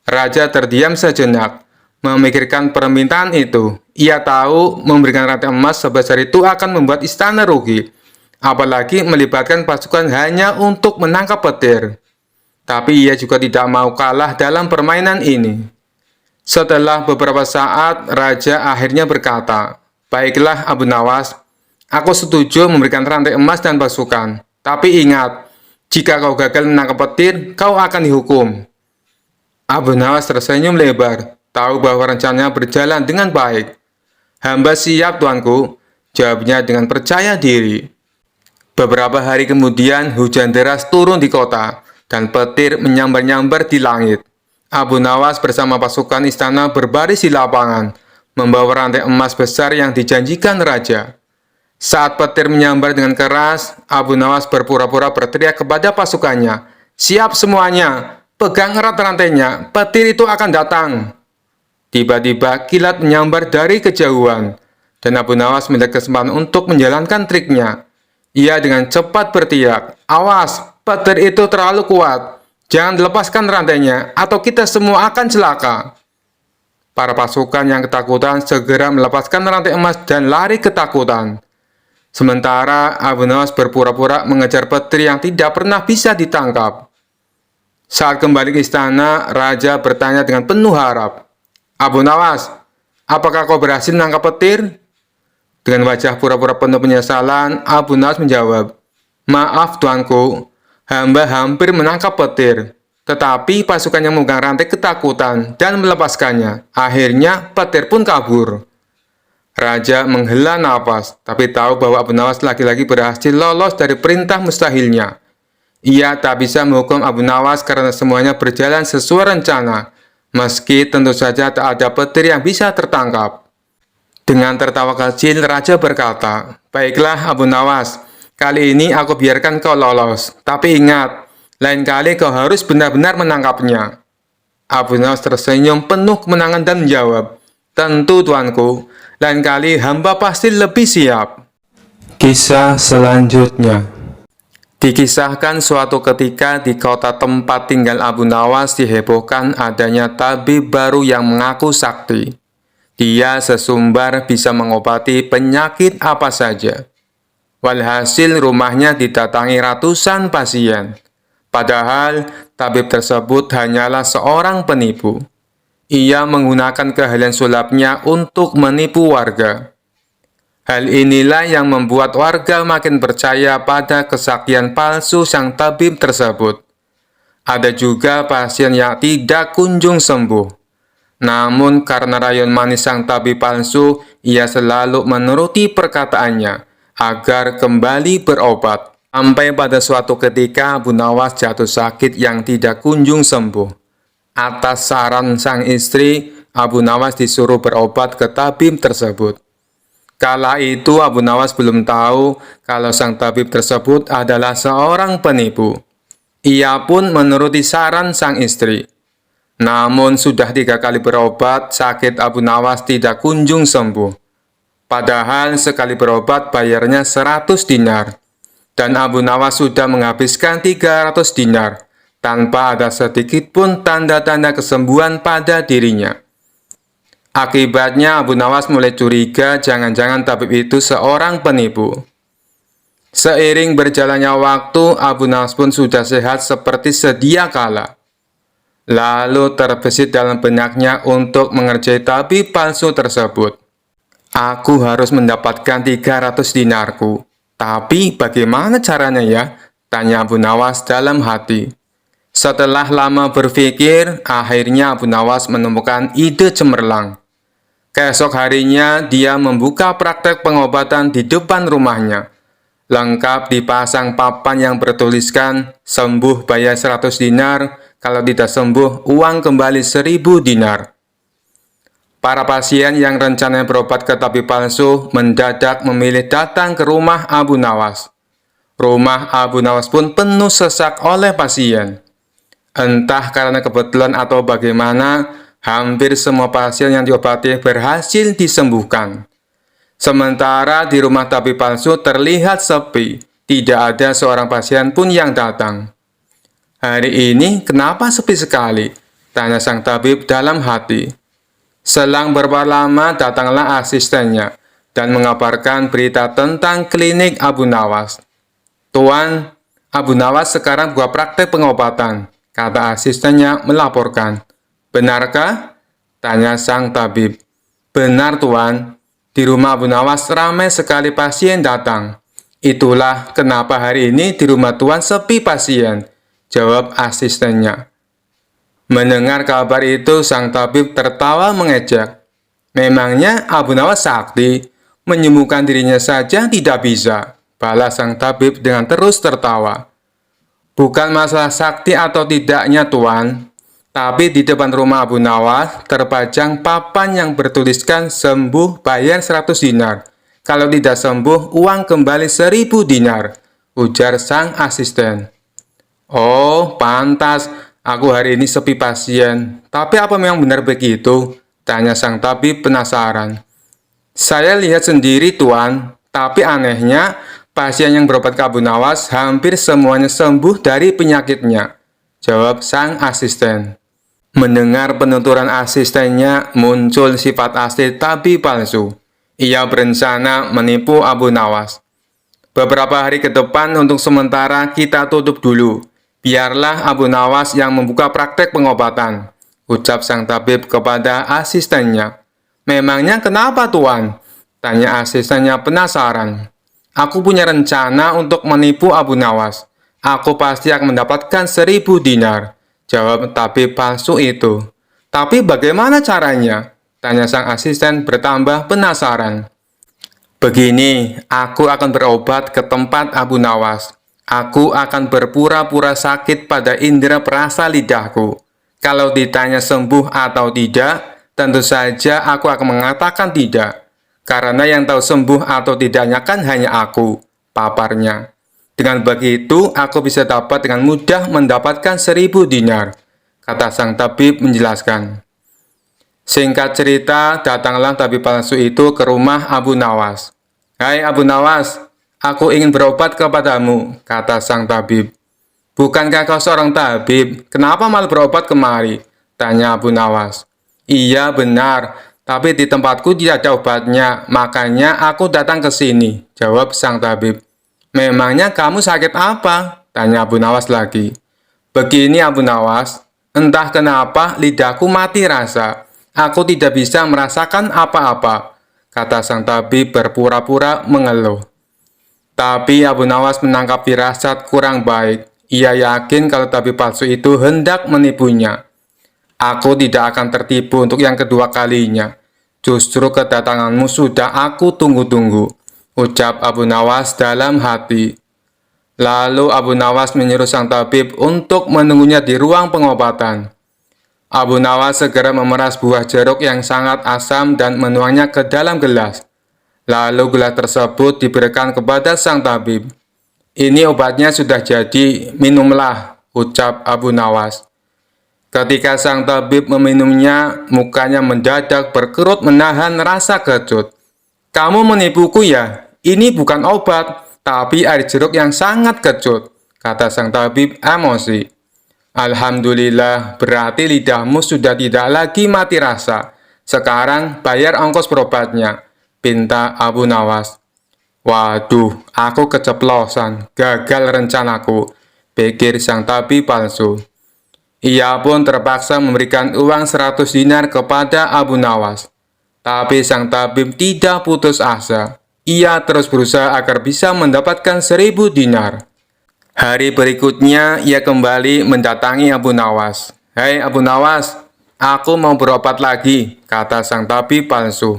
Raja terdiam sejenak, memikirkan permintaan itu. Ia tahu memberikan rantai emas sebesar itu akan membuat istana rugi, apalagi melibatkan pasukan hanya untuk menangkap petir. Tapi ia juga tidak mau kalah dalam permainan ini. Setelah beberapa saat, Raja akhirnya berkata, "Baiklah Abu Nawas, aku setuju memberikan rantai emas dan pasukan. Tapi ingat, jika kau gagal menangkap petir, kau akan dihukum." Abu Nawas tersenyum lebar. tahu bahwa rencananya berjalan dengan baik. Hamba siap, tuanku, jawabnya dengan percaya diri. Beberapa hari kemudian, hujan deras turun di kota, dan petir menyambar-nyambar di langit. Abu Nawas bersama pasukan istana berbaris di lapangan, membawa rantai emas besar yang dijanjikan raja. Saat petir menyambar dengan keras, Abu Nawas berpura-pura berteriak kepada pasukannya, "Siap semuanya, pegang erat rantainya, petir itu akan datang." Tiba-tiba kilat menyambar dari kejauhan, dan Abu Nawas melihat kesempatan untuk menjalankan triknya. Ia dengan cepat berteriak, "Awas, petir itu terlalu kuat. Jangan lepaskan rantainya, atau kita semua akan celaka." Para pasukan yang ketakutan segera melepaskan rantai emas dan lari ketakutan. Sementara Abu Nawas berpura-pura mengejar petir yang tidak pernah bisa ditangkap. Saat kembali ke istana, raja bertanya dengan penuh harap, "Abu Nawas, apakah kau berhasil menangkap petir?" Dengan wajah pura-pura penuh penyesalan, Abu Nawas menjawab, "Maaf tuanku, hamba hampir menangkap petir, tetapi pasukan yang memegang rantai ketakutan dan melepaskannya. Akhirnya petir pun kabur." Raja menghela nafas, tapi tahu bahwa Abu Nawas lagi-lagi berhasil lolos dari perintah mustahilnya. Ia tak bisa menghukum Abu Nawas karena semuanya berjalan sesuai rencana, meski tentu saja tak ada petir yang bisa tertangkap. Dengan tertawa kecil, raja berkata, "Baiklah Abu Nawas, kali ini aku biarkan kau lolos. Tapi ingat, lain kali kau harus benar-benar menangkapnya." Abu Nawas tersenyum penuh kemenangan dan menjawab, "Tentu tuanku, lain kali hamba pasti lebih siap." Kisah selanjutnya. Dikisahkan suatu ketika di kota tempat tinggal Abu Nawas dihebohkan adanya tabib baru yang mengaku sakti. Dia sesumbar bisa mengobati penyakit apa saja. Walhasil rumahnya didatangi ratusan pasien. Padahal tabib tersebut hanyalah seorang penipu. Ia menggunakan keahlian sulapnya untuk menipu warga. Hal inilah yang membuat warga makin percaya pada kesaktian palsu sang tabib tersebut. Ada juga pasien yang tidak kunjung sembuh. Namun karena rayon manis sang tabib palsu, ia selalu menuruti perkataannya agar kembali berobat. Sampai pada suatu ketika Abu Nawas jatuh sakit yang tidak kunjung sembuh. Atas saran sang istri, Abu Nawas disuruh berobat ke tabib tersebut. Kala itu Abu Nawas belum tahu kalau sang tabib tersebut adalah seorang penipu. Ia pun menuruti saran sang istri. Namun sudah 3 kali berobat, sakit Abu Nawas tidak kunjung sembuh. Padahal sekali berobat bayarnya 100 dinar. Dan Abu Nawas sudah menghabiskan 300 dinar, tanpa ada sedikit pun tanda-tanda kesembuhan pada dirinya. Akibatnya Abu Nawas mulai curiga jangan-jangan tabib itu seorang penipu. Seiring berjalannya waktu, Abu Nawas pun sudah sehat seperti sedia kala. Lalu terbesit dalam benaknya untuk mengerjai tabib palsu tersebut. "Aku harus mendapatkan 300 dinarku. Tapi bagaimana caranya ya?" tanya Abu Nawas dalam hati. Setelah lama berpikir, akhirnya Abu Nawas menemukan ide cemerlang. Keesok harinya, dia membuka praktek pengobatan di depan rumahnya. Lengkap dipasang papan yang bertuliskan, "Sembuh bayar 100 dinar, kalau tidak sembuh, uang kembali 1000 dinar. Para pasien yang rencananya berobat ke tabib palsu mendadak memilih datang ke rumah Abu Nawas. Rumah Abu Nawas pun penuh sesak oleh pasien. Entah karena kebetulan atau bagaimana, hampir semua pasien yang diobati berhasil disembuhkan. Sementara di rumah tabib palsu terlihat sepi, tidak ada seorang pasien pun yang datang. "Hari ini kenapa sepi sekali?" tanya sang tabib dalam hati. Selang beberapa lama datanglah asistennya dan mengabarkan berita tentang klinik Abu Nawas. "Tuan, Abu Nawas sekarang buka praktek pengobatan," kata asistennya melaporkan. "Benarkah?" tanya sang tabib. "Benar tuan, di rumah Abu Nawas ramai sekali pasien datang. Itulah kenapa hari ini di rumah tuan sepi pasien," jawab asistennya. Mendengar kabar itu, sang tabib tertawa mengejek. Memangnya Abu Nawas sakti? Menyembuhkan dirinya saja tidak bisa, balas sang tabib dengan terus tertawa. Bukan masalah sakti atau tidaknya, Tuan. Tapi di depan rumah Abu Nawas terpajang papan yang bertuliskan sembuh bayar 100 dinar. Kalau tidak sembuh, uang kembali 1000 dinar, ujar sang asisten. Oh, pantas. Aku hari ini sepi pasien. Tapi apa memang benar begitu? Tanya sang tabib penasaran. Saya lihat sendiri, Tuan. Tapi anehnya, pasien yang berobat ke Abu Nawas hampir semuanya sembuh dari penyakitnya, jawab sang asisten. Mendengar penuturan asistennya, muncul sifat asli tabib palsu. Ia berencana menipu Abu Nawas. Beberapa hari ke depan untuk sementara kita tutup dulu. Biarlah Abu Nawas yang membuka praktek pengobatan, ucap sang tabib kepada asistennya. Memangnya kenapa, Tuan? Tanya asistennya penasaran. Aku punya rencana untuk menipu Abu Nawas. Aku pasti akan mendapatkan 1000 dinar, jawab tabib palsu itu. Tapi bagaimana caranya? Tanya sang asisten bertambah penasaran. Begini, aku akan berobat ke tempat Abu Nawas. Aku akan berpura-pura sakit pada indera perasa lidahku. Kalau ditanya sembuh atau tidak, tentu saja aku akan mengatakan tidak. Karena yang tahu sembuh atau tidaknya kan hanya aku, paparnya. Dengan begitu, aku bisa dapat dengan mudah mendapatkan 1000 dinar, kata sang tabib menjelaskan. Singkat cerita, datanglah tabib palsu itu ke rumah Abu Nawas. Hai Abu Nawas, aku ingin berobat kepadamu, kata sang tabib. Bukankah kau seorang tabib? Kenapa malah berobat kemari? Tanya Abu Nawas. Iya benar, tapi di tempatku tidak ada obatnya, makanya aku datang ke sini, jawab sang tabib. Memangnya kamu sakit apa? Tanya Abu Nawas lagi. Begini Abu Nawas, entah kenapa lidahku mati rasa. Aku tidak bisa merasakan apa-apa, kata sang tabib berpura-pura mengeluh. Tapi Abu Nawas menangkap firasat kurang baik. Ia yakin kalau tabib palsu itu hendak menipunya. Aku tidak akan tertipu untuk yang kedua kalinya. Justru kedatanganmu sudah aku tunggu-tunggu, ucap Abu Nawas dalam hati. Lalu Abu Nawas menyuruh sang tabib untuk menunggunya di ruang pengobatan. Abu Nawas segera memeras buah jeruk yang sangat asam dan menuangnya ke dalam gelas. Lalu gelas tersebut diberikan kepada sang tabib. Ini obatnya sudah jadi, minumlah, ucap Abu Nawas. Ketika sang tabib meminumnya, mukanya mendadak berkerut menahan rasa kecut. Kamu menipuku ya? Ini bukan obat, tapi air jeruk yang sangat kecut, kata sang tabib emosi. Alhamdulillah, berarti lidahmu sudah tidak lagi mati rasa. Sekarang bayar ongkos berobatnya, pinta Abu Nawas. Waduh, aku keceplosan, gagal rencanaku, pikir sang tabib palsu. Ia pun terpaksa memberikan uang 100 dinar kepada Abu Nawas. Tapi sang tabib tidak putus asa. Ia terus berusaha agar bisa mendapatkan 1000 dinar. Hari berikutnya, ia kembali mendatangi Abu Nawas. Hei Abu Nawas, aku mau berobat lagi, kata sang tabib palsu.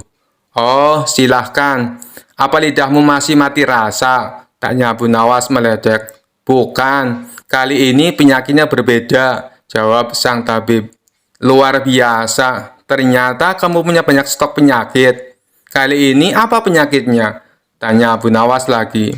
Oh, silahkan. Apa lidahmu masih mati rasa? Tanya Abu Nawas meledek. Bukan, kali ini penyakitnya berbeda, jawab sang tabib. Luar biasa, ternyata kamu punya banyak stok penyakit. Kali ini apa penyakitnya? Tanya Abu Nawas lagi.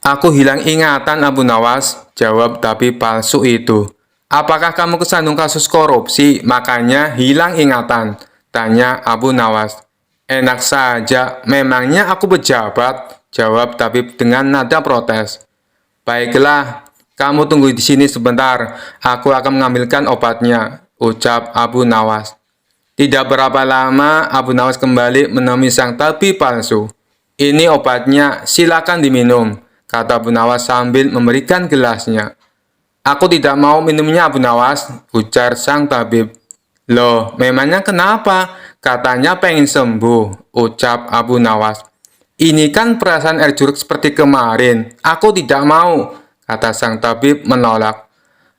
Aku hilang ingatan Abu Nawas, jawab tabib palsu itu. Apakah kamu kesandung kasus korupsi, makanya hilang ingatan? Tanya Abu Nawas. Enak saja, memangnya aku pejabat, jawab tabib dengan nada protes. Baiklah, kamu tunggu di sini sebentar, aku akan mengambilkan obatnya, ucap Abu Nawas. Tidak berapa lama, Abu Nawas kembali menemui sang tabib palsu. Ini obatnya, silakan diminum, kata Abu Nawas sambil memberikan gelasnya. Aku tidak mau minumnya Abu Nawas, ujar sang tabib. Loh, memangnya kenapa? Katanya pengen sembuh, ucap Abu Nawas. Ini kan perasaan air jeruk seperti kemarin. Aku tidak mau, kata sang tabib menolak.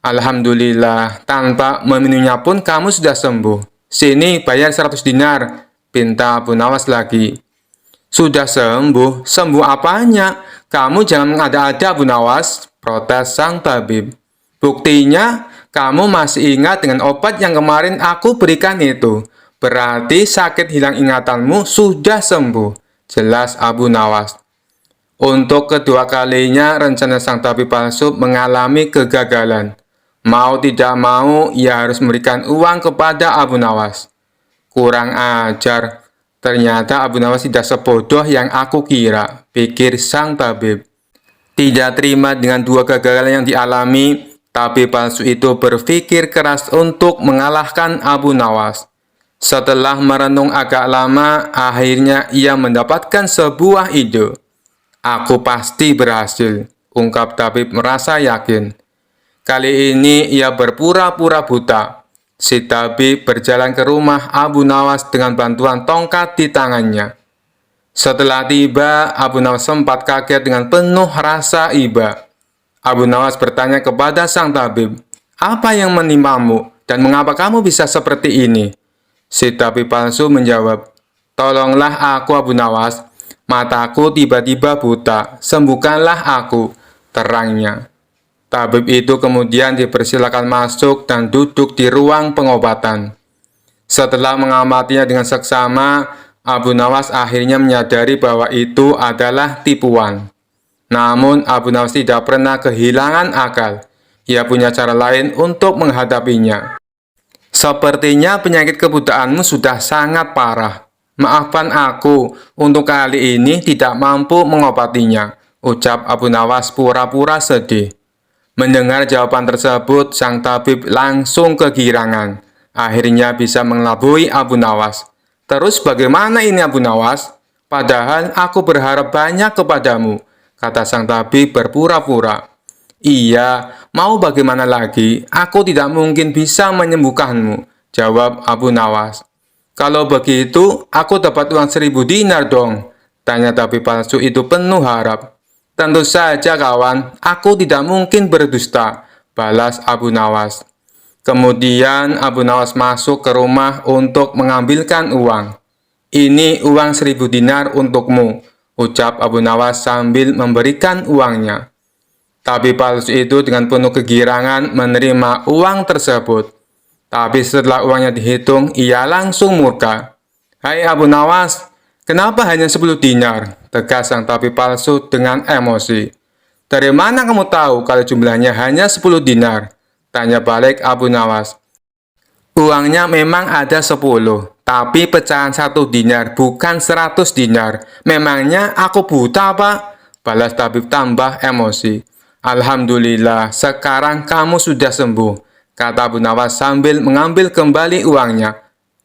Alhamdulillah, tanpa meminumnya pun kamu sudah sembuh. Sini bayar 100 dinar, pinta Abu Nawas lagi. Sudah sembuh? Sembuh apanya? Kamu jangan mengada-ada Abu Nawas, protes sang tabib. Buktinya, kamu masih ingat dengan obat yang kemarin aku berikan itu. Berarti sakit hilang ingatanmu sudah sembuh, jelas Abu Nawas. Untuk kedua kalinya, rencana sang tabib palsu mengalami kegagalan. Mau tidak mau, ia harus memberikan uang kepada Abu Nawas. Kurang ajar. Ternyata Abu Nawas tidak sebodoh yang aku kira, pikir sang tabib. Tidak terima dengan dua kegagalan yang dialami, tabib palsu itu berpikir keras untuk mengalahkan Abu Nawas. Setelah merenung agak lama, akhirnya ia mendapatkan sebuah ide. Aku pasti berhasil, ungkap tabib merasa yakin. Kali ini ia berpura-pura buta. Si tabib berjalan ke rumah Abu Nawas dengan bantuan tongkat di tangannya. Setelah tiba, Abu Nawas sempat kaget dengan penuh rasa iba. Abu Nawas bertanya kepada sang tabib, "Apa yang menimpamu dan mengapa kamu bisa seperti ini?" Si tabib palsu menjawab, "Tolonglah aku Abu Nawas, mataku tiba-tiba buta, sembuhkanlah aku," terangnya. Tabib itu kemudian dipersilakan masuk dan duduk di ruang pengobatan. Setelah mengamatinya dengan seksama, Abu Nawas akhirnya menyadari bahwa itu adalah tipuan. Namun Abu Nawas tidak pernah kehilangan akal. Ia punya cara lain untuk menghadapinya. "Sepertinya penyakit kebutaanmu sudah sangat parah. Maafkan aku, untuk kali ini tidak mampu mengobatinya," ucap Abu Nawas pura-pura sedih. Mendengar jawaban tersebut, sang tabib langsung kegirangan. Akhirnya bisa mengelabui Abu Nawas. "Terus bagaimana ini Abu Nawas? Padahal aku berharap banyak kepadamu," kata sang tabib berpura-pura. "Iya, mau bagaimana lagi? Aku tidak mungkin bisa menyembuhkanmu," jawab Abu Nawas. "Kalau begitu, aku dapat uang 1000 dinar dong," tanya tabib palsu itu penuh harap. "Tentu saja kawan, aku tidak mungkin berdusta," balas Abu Nawas. Kemudian Abu Nawas masuk ke rumah untuk mengambilkan uang. "Ini uang 1000 dinar untukmu," ucap Abu Nawas sambil memberikan uangnya. Tabib palsu itu dengan penuh kegirangan menerima uang tersebut. Tapi setelah uangnya dihitung, ia langsung murka. "Hai Abu Nawas, kenapa hanya 10 dinar?" tegas sang tabib palsu dengan emosi. "Dari mana kamu tahu kalau jumlahnya hanya 10 dinar?" tanya balik Abu Nawas. "Uangnya memang ada 10, tapi pecahan 1 dinar, bukan 100 dinar. Memangnya aku buta, Pak?" balas tabib tambah emosi. "Alhamdulillah, sekarang kamu sudah sembuh," kata Abu Nawas sambil mengambil kembali uangnya.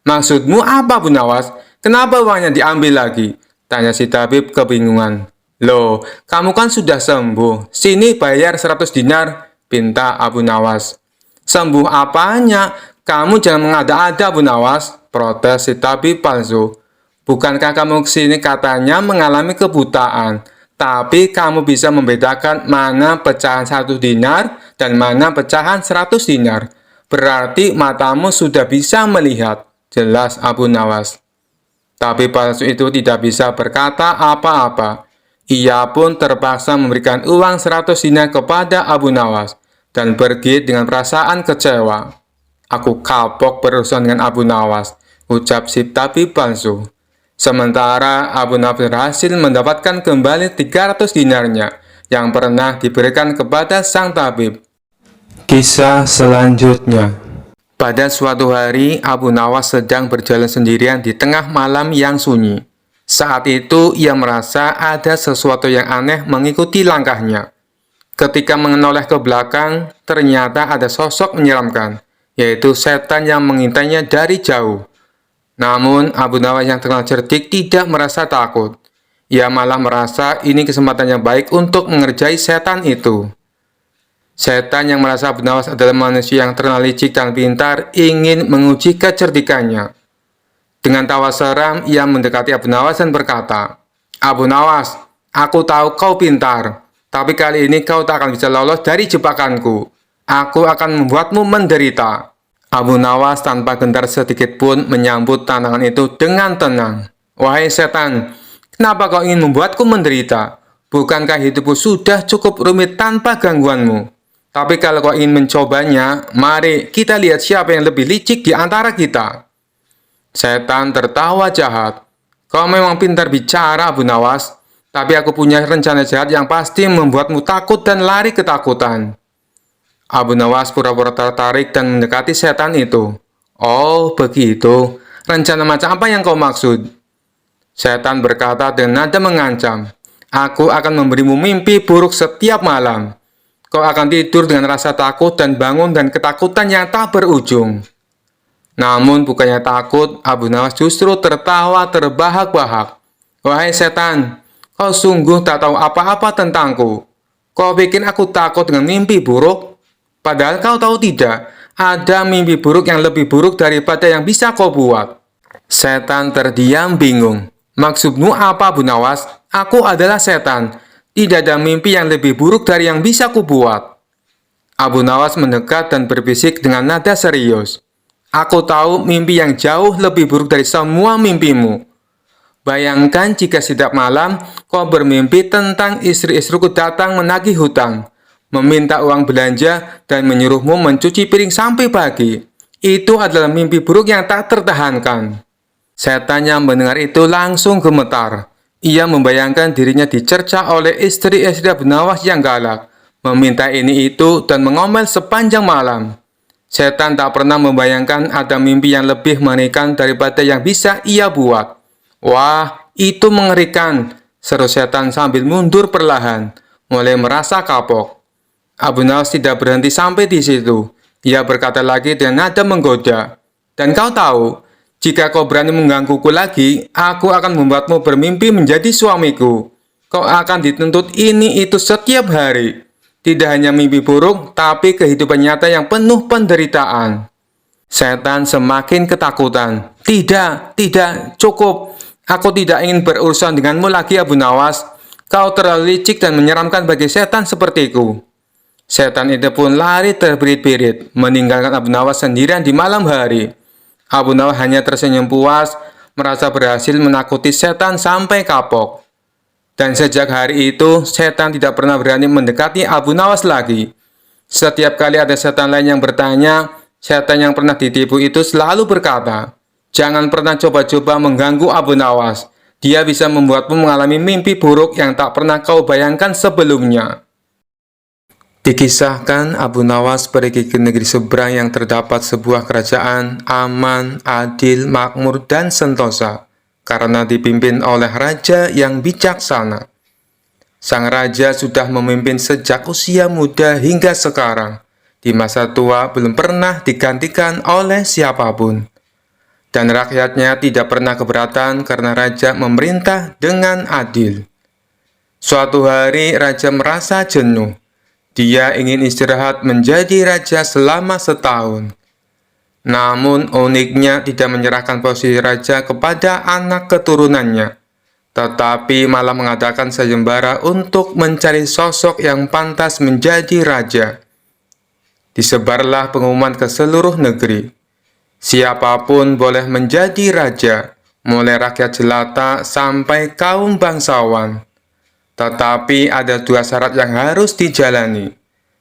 "Maksudmu apa, Abu Nawas? Kenapa uangnya diambil lagi?" tanya si tabib kebingungan. "Loh, kamu kan sudah sembuh. Sini bayar 100 dinar, pinta Abu Nawas. "Sembuh apanya? Kamu jangan mengada-ada Abu Nawas," protes si tabib palsu. "Bukankah kamu kesini katanya mengalami kebutaan? Tapi kamu bisa membedakan mana pecahan 1 dinar dan mana pecahan 100 dinar. Berarti matamu sudah bisa melihat," jelas Abu Nawas. Tabib palsu itu tidak bisa berkata apa-apa. Ia pun terpaksa memberikan uang 100 dinar kepada Abu Nawas dan pergi dengan perasaan kecewa. "Aku kapok berurusan dengan Abu Nawas," ucap si tabib palsu. Sementara Abu Nawas berhasil mendapatkan kembali 300 dinarnya yang pernah diberikan kepada sang tabib. Kisah selanjutnya. Pada suatu hari, Abu Nawas sedang berjalan sendirian di tengah malam yang sunyi. Saat itu, ia merasa ada sesuatu yang aneh mengikuti langkahnya. Ketika menoleh ke belakang, ternyata ada sosok menyeramkan, yaitu setan yang mengintainya dari jauh. Namun, Abu Nawas yang terkenal cerdik tidak merasa takut. Ia malah merasa ini kesempatan yang baik untuk mengerjai setan itu. Setan yang merasa Abu Nawas adalah manusia yang terkenal licik dan pintar ingin menguji kecerdikannya. Dengan tawa seram, ia mendekati Abu Nawas dan berkata, "Abu Nawas, aku tahu kau pintar, tapi kali ini kau tak akan bisa lolos dari jebakanku. Aku akan membuatmu menderita. Abu Nawas tanpa gentar sedikit pun menyambut tantangan itu dengan tenang. Wahai setan, kenapa kau ingin membuatku menderita? Bukankah hidupku sudah cukup rumit tanpa gangguanmu? Tapi kalau kau ingin mencobanya, mari kita lihat siapa yang lebih licik di antara kita. Setan tertawa jahat. Kau memang pintar bicara, Abu Nawas. Tapi aku punya rencana jahat yang pasti membuatmu takut dan lari ketakutan. Abu Nawas pura-pura tertarik dan mendekati setan itu. Oh, begitu. Rencana macam apa yang kau maksud? Setan berkata dengan nada mengancam. Aku akan memberimu mimpi buruk setiap malam. Kau akan tidur dengan rasa takut dan bangun dan ketakutan yang tak berujung. Namun bukannya takut, Abu Nawas justru tertawa terbahak-bahak. Wahai setan, kau sungguh tak tahu apa-apa tentangku. Kau bikin aku takut dengan mimpi buruk? Padahal kau tahu tidak, ada mimpi buruk yang lebih buruk daripada yang bisa kau buat. Setan terdiam bingung. Maksudmu apa, Abu Nawas? Aku adalah setan. Tidak ada mimpi yang lebih buruk dari yang bisa kubuat. Abu Nawas mendekat dan berbisik dengan nada serius. Aku tahu mimpi yang jauh lebih buruk dari semua mimpimu. Bayangkan jika setiap malam kau bermimpi tentang istri-istriku datang menagih hutang, meminta uang belanja, dan menyuruhmu mencuci piring sampai pagi. Itu adalah mimpi buruk yang tak tertahankan. Setan yang mendengar itu langsung gemetar. Ia membayangkan dirinya dicerca oleh istri-istri Abu Nawas yang galak, meminta ini itu dan mengomel sepanjang malam. Setan tak pernah membayangkan ada mimpi yang lebih mengerikan daripada yang bisa ia buat. Wah, itu mengerikan, seru setan sambil mundur perlahan, mulai merasa kapok. Abu Nawas tidak berhenti sampai di situ. Ia berkata lagi dengan nada menggoda. Dan kau tahu, jika kau berani menggangguku lagi, aku akan membuatmu bermimpi menjadi suamiku. Kau akan dituntut ini itu setiap hari. Tidak hanya mimpi buruk, tapi kehidupan nyata yang penuh penderitaan. Setan semakin ketakutan. Tidak, cukup. Aku tidak ingin berurusan denganmu lagi, Abu Nawas. Kau terlalu licik dan menyeramkan bagi setan sepertiku. Setan itu pun lari terbirit-birit, meninggalkan Abu Nawas sendirian di malam hari. Abu Nawas hanya tersenyum puas, merasa berhasil menakuti setan sampai kapok. Dan sejak hari itu, setan tidak pernah berani mendekati Abu Nawas lagi. Setiap kali ada setan lain yang bertanya, setan yang pernah ditipu itu selalu berkata, jangan pernah coba-coba mengganggu Abu Nawas. Dia bisa membuatmu mengalami mimpi buruk yang tak pernah kau bayangkan sebelumnya. Dikisahkan Abu Nawas pergi ke negeri seberang yang terdapat sebuah kerajaan aman, adil, makmur, dan sentosa. Karena dipimpin oleh raja yang bijaksana. Sang raja sudah memimpin sejak usia muda hingga sekarang. Di masa tua belum pernah digantikan oleh siapapun. Dan rakyatnya tidak pernah keberatan karena raja memerintah dengan adil. Suatu hari raja merasa jenuh. Dia ingin istirahat menjadi raja selama setahun. Namun uniknya tidak menyerahkan posisi raja kepada anak keturunannya, tetapi malah mengadakan sayembara untuk mencari sosok yang pantas menjadi raja. Disebarlah pengumuman ke seluruh negeri. Siapapun boleh menjadi raja, mulai rakyat jelata sampai kaum bangsawan. Tetapi ada dua syarat yang harus dijalani.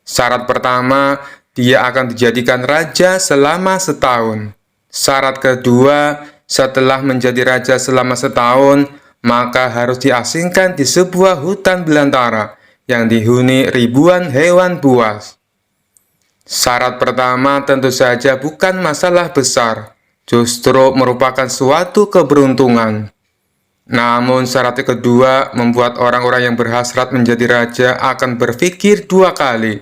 Syarat pertama, dia akan dijadikan raja selama setahun. Syarat kedua, setelah menjadi raja selama setahun, maka harus diasingkan di sebuah hutan belantara yang dihuni ribuan hewan buas. Syarat pertama tentu saja bukan masalah besar, justru merupakan suatu keberuntungan. Namun syarat kedua membuat orang-orang yang berhasrat menjadi raja akan berpikir dua kali.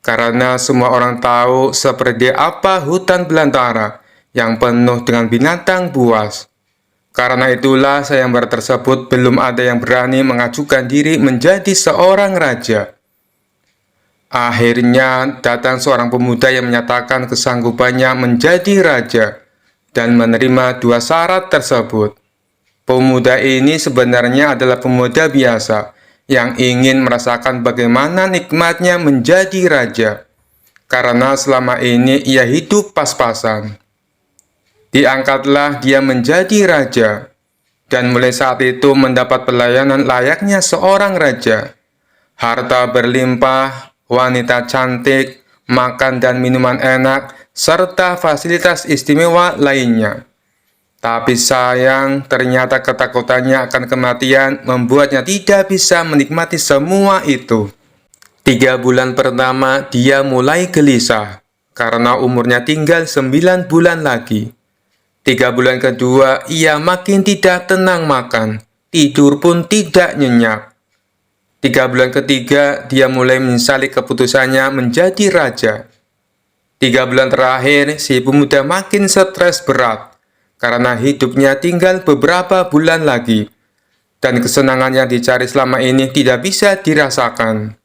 Karena semua orang tahu seperti apa hutan belantara yang penuh dengan binatang buas. Karena itulah sayembara tersebut belum ada yang berani mengajukan diri menjadi seorang raja. Akhirnya datang seorang pemuda yang menyatakan kesanggupannya menjadi raja dan menerima dua syarat tersebut. Pemuda ini sebenarnya adalah pemuda biasa yang ingin merasakan bagaimana nikmatnya menjadi raja. karena selama ini ia hidup pas-pasan. Diangkatlah dia menjadi raja, dan mulai saat itu mendapat pelayanan layaknya seorang raja. Harta berlimpah, wanita cantik, makan dan minuman enak, serta fasilitas istimewa lainnya. Tapi sayang, ternyata ketakutannya akan kematian membuatnya tidak bisa menikmati semua itu. 3 bulan pertama, dia mulai gelisah, karena umurnya tinggal 9 bulan lagi. 3 bulan kedua, ia makin tidak tenang makan, tidur pun tidak nyenyak. 3 bulan ketiga, dia mulai menyesali keputusannya menjadi raja. 3 bulan terakhir, si pemuda makin stres berat, karena hidupnya tinggal beberapa bulan lagi, dan kesenangan yang dicari selama ini tidak bisa dirasakan.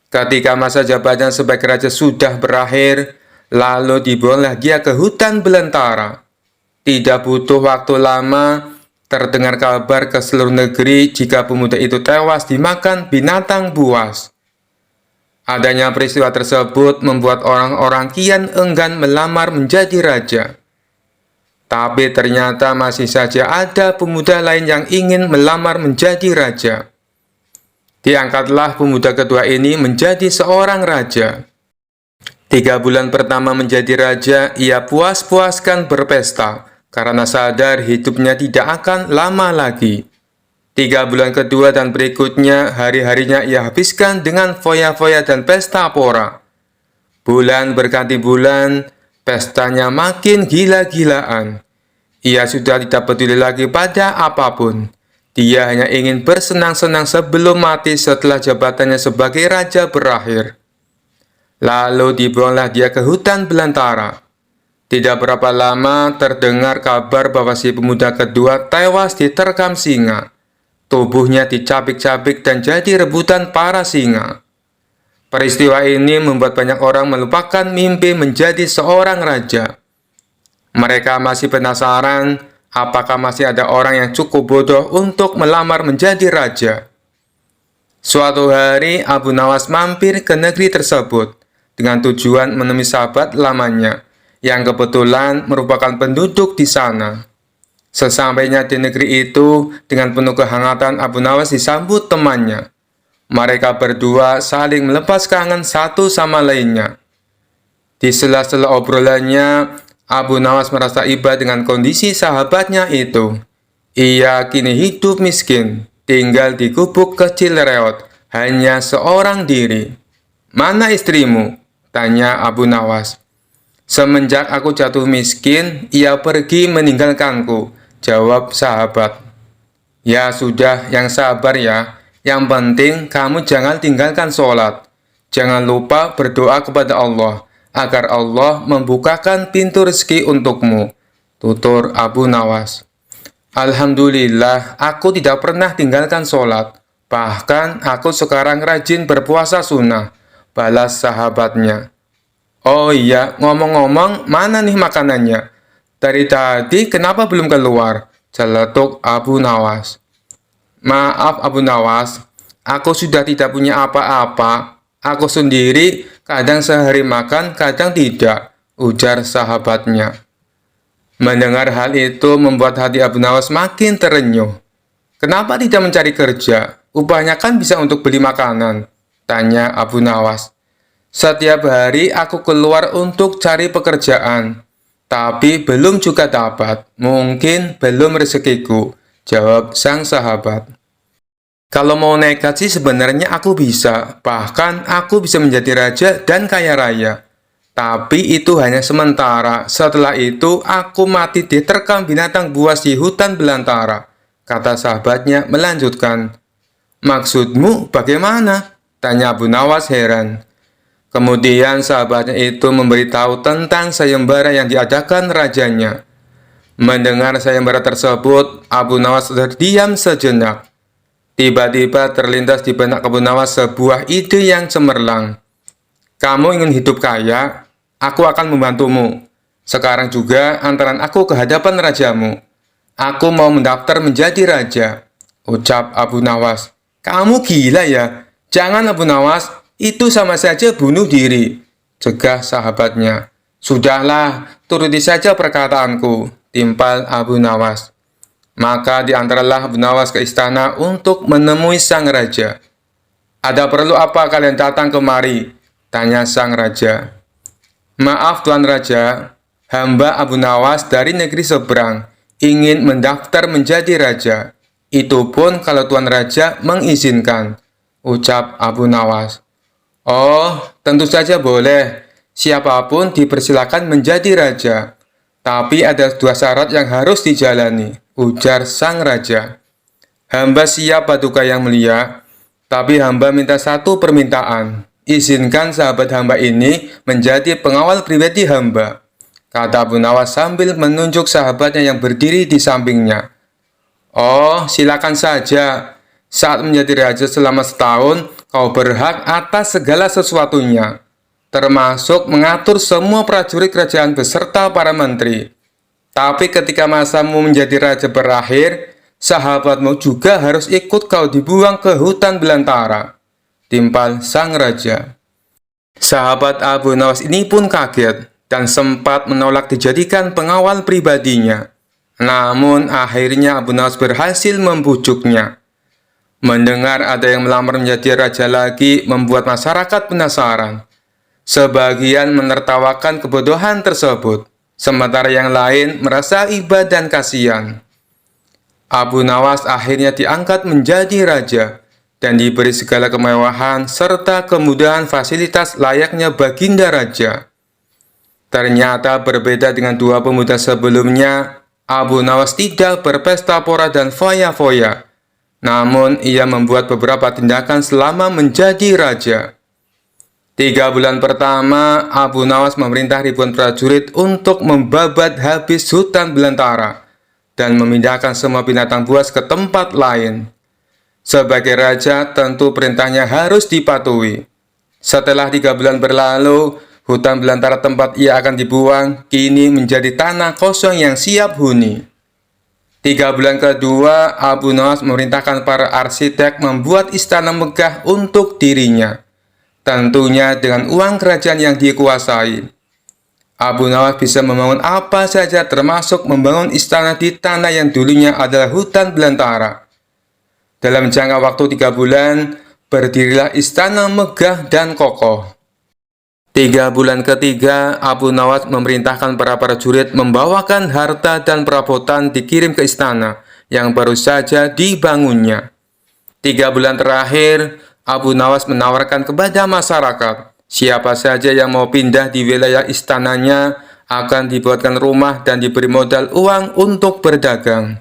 Ketika masa jabatannya sebagai raja sudah berakhir, lalu dibuanglah dia ke hutan belantara. Tidak butuh waktu lama, terdengar kabar ke seluruh negeri jika pemuda itu tewas dimakan binatang buas. Adanya peristiwa tersebut membuat orang-orang kian enggan melamar menjadi raja. Tapi ternyata masih saja ada pemuda lain yang ingin melamar menjadi raja. Diangkatlah pemuda kedua ini menjadi seorang raja. 3 bulan pertama menjadi raja, ia puas-puaskan berpesta, karena sadar hidupnya tidak akan lama lagi. 3 bulan kedua dan berikutnya, hari-harinya ia habiskan dengan foya-foya dan pesta pora. Bulan berganti bulan, pestanya makin gila-gilaan. Ia sudah tidak peduli lagi pada apapun. Dia hanya ingin bersenang-senang sebelum mati setelah jabatannya sebagai raja berakhir. Lalu dibuanglah dia ke hutan belantara. Tidak berapa lama terdengar kabar bahwa si pemuda kedua tewas diterkam singa. Tubuhnya dicabik-cabik dan jadi rebutan para singa. Peristiwa ini membuat banyak orang melupakan mimpi menjadi seorang raja. Mereka masih penasaran apakah masih ada orang yang cukup bodoh untuk melamar menjadi raja. Suatu hari Abu Nawas mampir ke negeri tersebut dengan tujuan menemui sahabat lamanya yang kebetulan merupakan penduduk di sana. Sesampainya di negeri itu, dengan penuh kehangatan Abu Nawas disambut temannya. Mereka berdua saling melepas kangen satu sama lainnya. Di sela-sela obrolannya, Abu Nawas merasa iba dengan kondisi sahabatnya itu. Ia kini hidup miskin, tinggal di gubuk kecil reot, hanya seorang diri. "Mana istrimu?" tanya Abu Nawas. "Semenjak aku jatuh miskin, ia pergi meninggalkanku," jawab sahabat. "Ya sudah, yang sabar ya. Yang penting kamu jangan tinggalkan sholat. Jangan lupa berdoa kepada Allah, agar Allah membukakan pintu rezeki untukmu," tutur Abu Nawas. "Alhamdulillah, aku tidak pernah tinggalkan sholat. Bahkan aku sekarang rajin berpuasa sunnah," balas sahabatnya. "Oh iya, ngomong-ngomong, mana nih makanannya? Dari tadi kenapa belum keluar?" celetuk Abu Nawas. "Maaf Abu Nawas, aku sudah tidak punya apa-apa. Aku sendiri kadang sehari makan, kadang tidak," ujar sahabatnya. Mendengar hal itu membuat hati Abu Nawas makin terenyuh. "Kenapa tidak mencari kerja? Upahnya kan bisa untuk beli makanan," tanya Abu Nawas. "Setiap hari aku keluar untuk cari pekerjaan, tapi belum juga dapat. Mungkin belum rezekiku," jawab sang sahabat. "Kalau mau nekat sih sebenarnya aku bisa. Bahkan aku bisa menjadi raja dan kaya raya. Tapi itu hanya sementara. Setelah itu aku mati diterkam binatang buas di hutan belantara," kata sahabatnya melanjutkan. "Maksudmu bagaimana?" tanya Abu Nawas heran. Kemudian sahabatnya itu memberitahu tentang sayembara yang diadakan rajanya. Mendengar sayembara tersebut, Abu Nawas terdiam sejenak. Tiba-tiba terlintas di benak Abu Nawas sebuah ide yang cemerlang. "Kamu ingin hidup kaya? Aku akan membantumu. Sekarang juga antaran aku ke hadapan rajamu. Aku mau mendaftar menjadi raja," ucap Abu Nawas. "Kamu gila ya? Jangan Abu Nawas, itu sama saja bunuh diri. cegah sahabatnya. "Sudahlah, turuti saja perkataanku," timpal Abu Nawas. Maka diantaralah Abu Nawas ke istana untuk menemui sang raja. "Ada perlu apa kalian datang kemari?" tanya sang raja. "Maaf Tuan Raja, hamba Abu Nawas dari negeri seberang ingin mendaftar menjadi raja. Itu pun kalau Tuan Raja mengizinkan," ucap Abu Nawas. "Oh, tentu saja boleh. Siapapun dipersilakan menjadi raja. Tapi ada 2 syarat yang harus dijalani," ujar sang raja. "Hamba siap Paduka Yang Mulia, tapi hamba minta 1 permintaan. Izinkan sahabat hamba ini menjadi pengawal pribadi hamba," kata Abu Nawas sambil menunjuk sahabatnya yang berdiri di sampingnya. "Oh, silakan saja. Saat menjadi raja selama setahun, kau berhak atas segala sesuatunya, termasuk mengatur semua prajurit kerajaan beserta para menteri. Tapi ketika masamu menjadi raja berakhir, sahabatmu juga harus ikut kau dibuang ke hutan belantara," timpal sang raja. Sahabat Abu Nawas ini pun kaget dan sempat menolak dijadikan pengawal pribadinya. Namun akhirnya Abu Nawas berhasil membujuknya. Mendengar ada yang melamar menjadi raja lagi membuat masyarakat penasaran. Sebagian menertawakan kebodohan tersebut, sementara yang lain merasa iba dan kasihan. Abu Nawas akhirnya diangkat menjadi raja dan diberi segala kemewahan serta kemudahan fasilitas layaknya baginda raja. Ternyata berbeda dengan 2 pemuda sebelumnya, Abu Nawas tidak berpesta pora dan foya-foya. Namun, ia membuat beberapa tindakan selama menjadi raja. 3 bulan pertama, Abu Nawas memerintah ribuan prajurit untuk membabat habis hutan belantara dan memindahkan semua binatang buas ke tempat lain. Sebagai raja, tentu perintahnya harus dipatuhi. Setelah 3 bulan berlalu, hutan belantara tempat ia akan dibuang kini menjadi tanah kosong yang siap huni. 3 bulan kedua, Abu Nawas memerintahkan para arsitek membuat istana megah untuk dirinya, tentunya dengan uang kerajaan yang dikuasai. Abu Nawas bisa membangun apa saja termasuk membangun istana di tanah yang dulunya adalah hutan belantara. Dalam jangka waktu 3 bulan, berdirilah istana megah dan kokoh. 3 bulan ketiga, Abu Nawas memerintahkan para prajurit membawakan harta dan perabotan dikirim ke istana yang baru saja dibangunnya. 3 bulan terakhir, Abu Nawas menawarkan kepada masyarakat, siapa saja yang mau pindah di wilayah istananya akan dibuatkan rumah dan diberi modal uang untuk berdagang.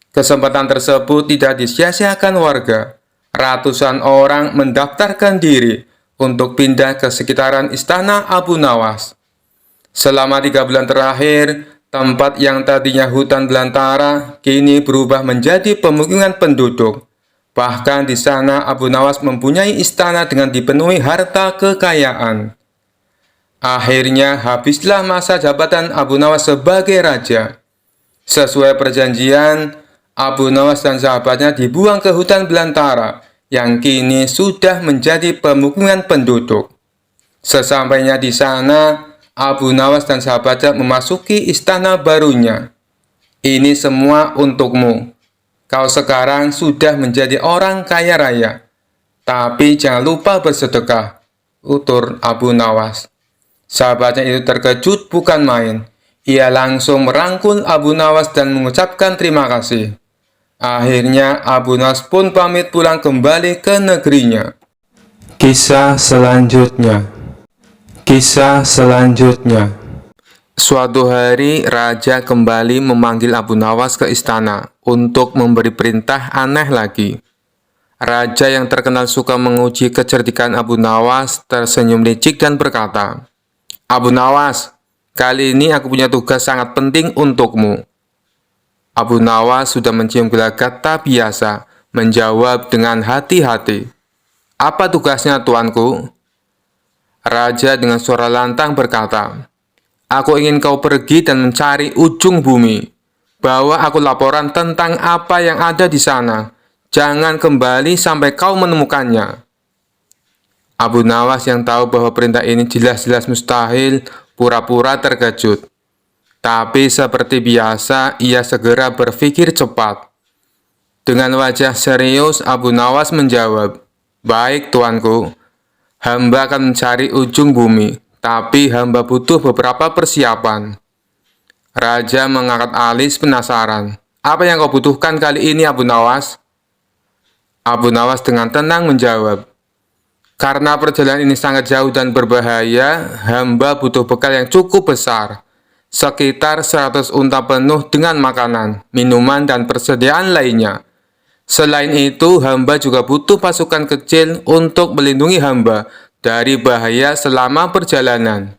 Kesempatan tersebut tidak disia-siakan warga. Ratusan orang mendaftarkan diri untuk pindah ke sekitaran istana Abu Nawas. Selama 3 bulan terakhir, tempat yang tadinya hutan belantara kini berubah menjadi pemukiman penduduk. Bahkan di sana Abu Nawas mempunyai istana dengan dipenuhi harta kekayaan. Akhirnya habislah masa jabatan Abu Nawas sebagai raja. Sesuai perjanjian, Abu Nawas dan sahabatnya dibuang ke hutan belantara yang kini sudah menjadi pemukiman penduduk. Sesampainya di sana, Abu Nawas dan sahabatnya memasuki istana barunya. "Ini semua untukmu. Kau sekarang sudah menjadi orang kaya raya. Tapi jangan lupa bersedekah," utur Abu Nawas. Sahabatnya itu terkejut bukan main. Ia langsung merangkul Abu Nawas dan mengucapkan terima kasih. Akhirnya Abu Nawas pun pamit pulang kembali ke negerinya. Kisah selanjutnya. Suatu hari, raja kembali memanggil Abu Nawas ke istana untuk memberi perintah aneh lagi. Raja yang terkenal suka menguji kecerdikan Abu Nawas tersenyum licik dan berkata, "Abu Nawas, kali ini aku punya tugas sangat penting untukmu." Abu Nawas sudah mencium gelagat tak biasa, menjawab dengan hati-hati, "Apa tugasnya, tuanku?" Raja dengan suara lantang berkata, "Aku ingin kau pergi dan mencari ujung bumi. Bawa aku laporan tentang apa yang ada di sana. Jangan kembali sampai kau menemukannya." Abu Nawas yang tahu bahwa perintah ini jelas-jelas mustahil, pura-pura terkejut. Tapi seperti biasa, ia segera berpikir cepat. Dengan wajah serius, Abu Nawas menjawab, "Baik, tuanku. Hamba akan mencari ujung bumi, tapi hamba butuh beberapa persiapan." Raja mengangkat alis penasaran. "Apa yang kau butuhkan kali ini, Abu Nawas?" Abu Nawas dengan tenang menjawab, "Karena perjalanan ini sangat jauh dan berbahaya, hamba butuh bekal yang cukup besar. Sekitar 100 unta penuh dengan makanan, minuman, dan persediaan lainnya. Selain itu, hamba juga butuh pasukan kecil untuk melindungi hamba dari bahaya selama perjalanan."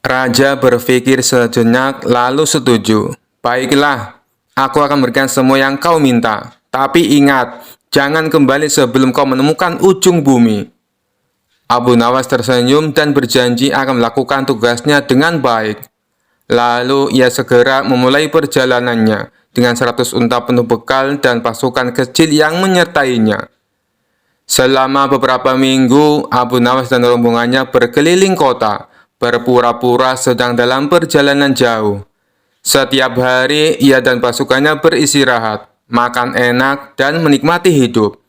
Raja berpikir sejenak lalu setuju. "Baiklah, aku akan memberikan semua yang kau minta. Tapi ingat, jangan kembali sebelum kau menemukan ujung bumi." Abu Nawas tersenyum dan berjanji akan melakukan tugasnya dengan baik. Lalu ia segera memulai perjalanannya dengan 100 unta penuh bekal dan pasukan kecil yang menyertainya. Selama beberapa minggu, Abu Nawas dan rombongannya berkeliling kota, berpura-pura sedang dalam perjalanan jauh. Setiap hari, ia dan pasukannya beristirahat, makan enak, dan menikmati hidup.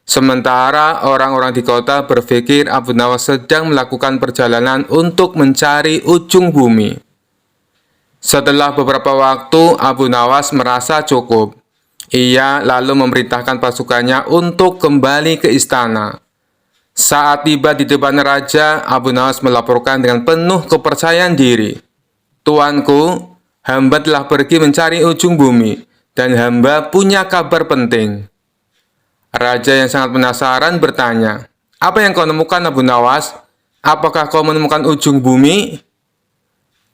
Sementara orang-orang di kota berpikir Abu Nawas sedang melakukan perjalanan untuk mencari ujung bumi. Setelah beberapa waktu, Abu Nawas merasa cukup. Ia lalu memerintahkan pasukannya untuk kembali ke istana. Saat tiba di depan raja, Abu Nawas melaporkan dengan penuh kepercayaan diri, "Tuanku, hamba telah pergi mencari ujung bumi, dan hamba punya kabar penting." Raja yang sangat penasaran bertanya, "Apa yang kau temukan, Abu Nawas? Apakah kau menemukan ujung bumi?"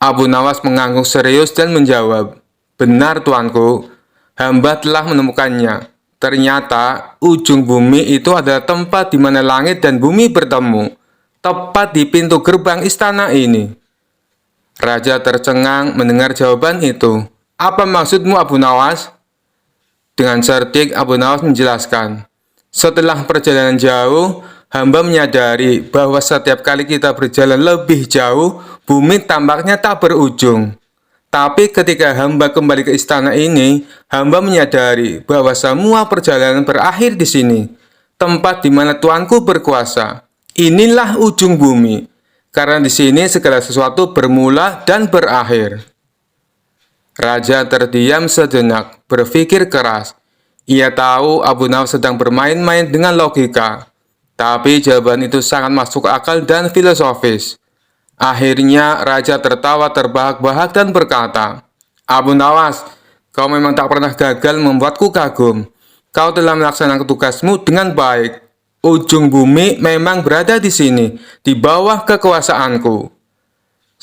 Abu Nawas mengangguk serius dan menjawab, "Benar, tuanku, hamba telah menemukannya. Ternyata ujung bumi itu adalah tempat di mana langit dan bumi bertemu, tepat di pintu gerbang istana ini." Raja tercengang mendengar jawaban itu. "Apa maksudmu, Abu Nawas?" Dengan cerdik, Abu Nawas menjelaskan, "Setelah perjalanan jauh, hamba menyadari bahwa setiap kali kita berjalan lebih jauh, bumi tampaknya tak berujung. Tapi ketika hamba kembali ke istana ini, hamba menyadari bahwa semua perjalanan berakhir di sini, tempat di mana tuanku berkuasa. Inilah ujung bumi, karena di sini segala sesuatu bermula dan berakhir." Raja terdiam sejenak, berpikir keras. Ia tahu Abu Nawas sedang bermain-main dengan logika, tapi jawaban itu sangat masuk akal dan filosofis. Akhirnya Raja tertawa terbahak-bahak dan berkata, "Abu Nawas, kau memang tak pernah gagal membuatku kagum. Kau telah melaksanakan tugasmu dengan baik. Ujung bumi memang berada di sini, di bawah kekuasaanku."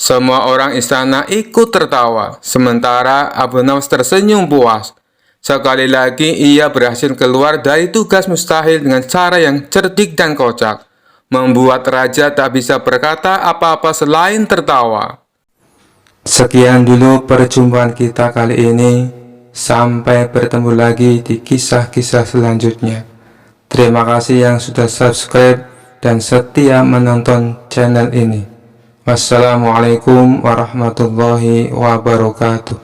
Semua orang istana ikut tertawa, sementara Abu Nawas tersenyum puas. Sekali lagi ia berhasil keluar dari tugas mustahil dengan cara yang cerdik dan kocak, membuat raja tak bisa berkata apa-apa selain tertawa. Sekian dulu perjumpaan kita kali ini. Sampai bertemu lagi di kisah-kisah selanjutnya. Terima kasih yang sudah subscribe dan setia menonton channel ini. Wassalamualaikum warahmatullahi wabarakatuh.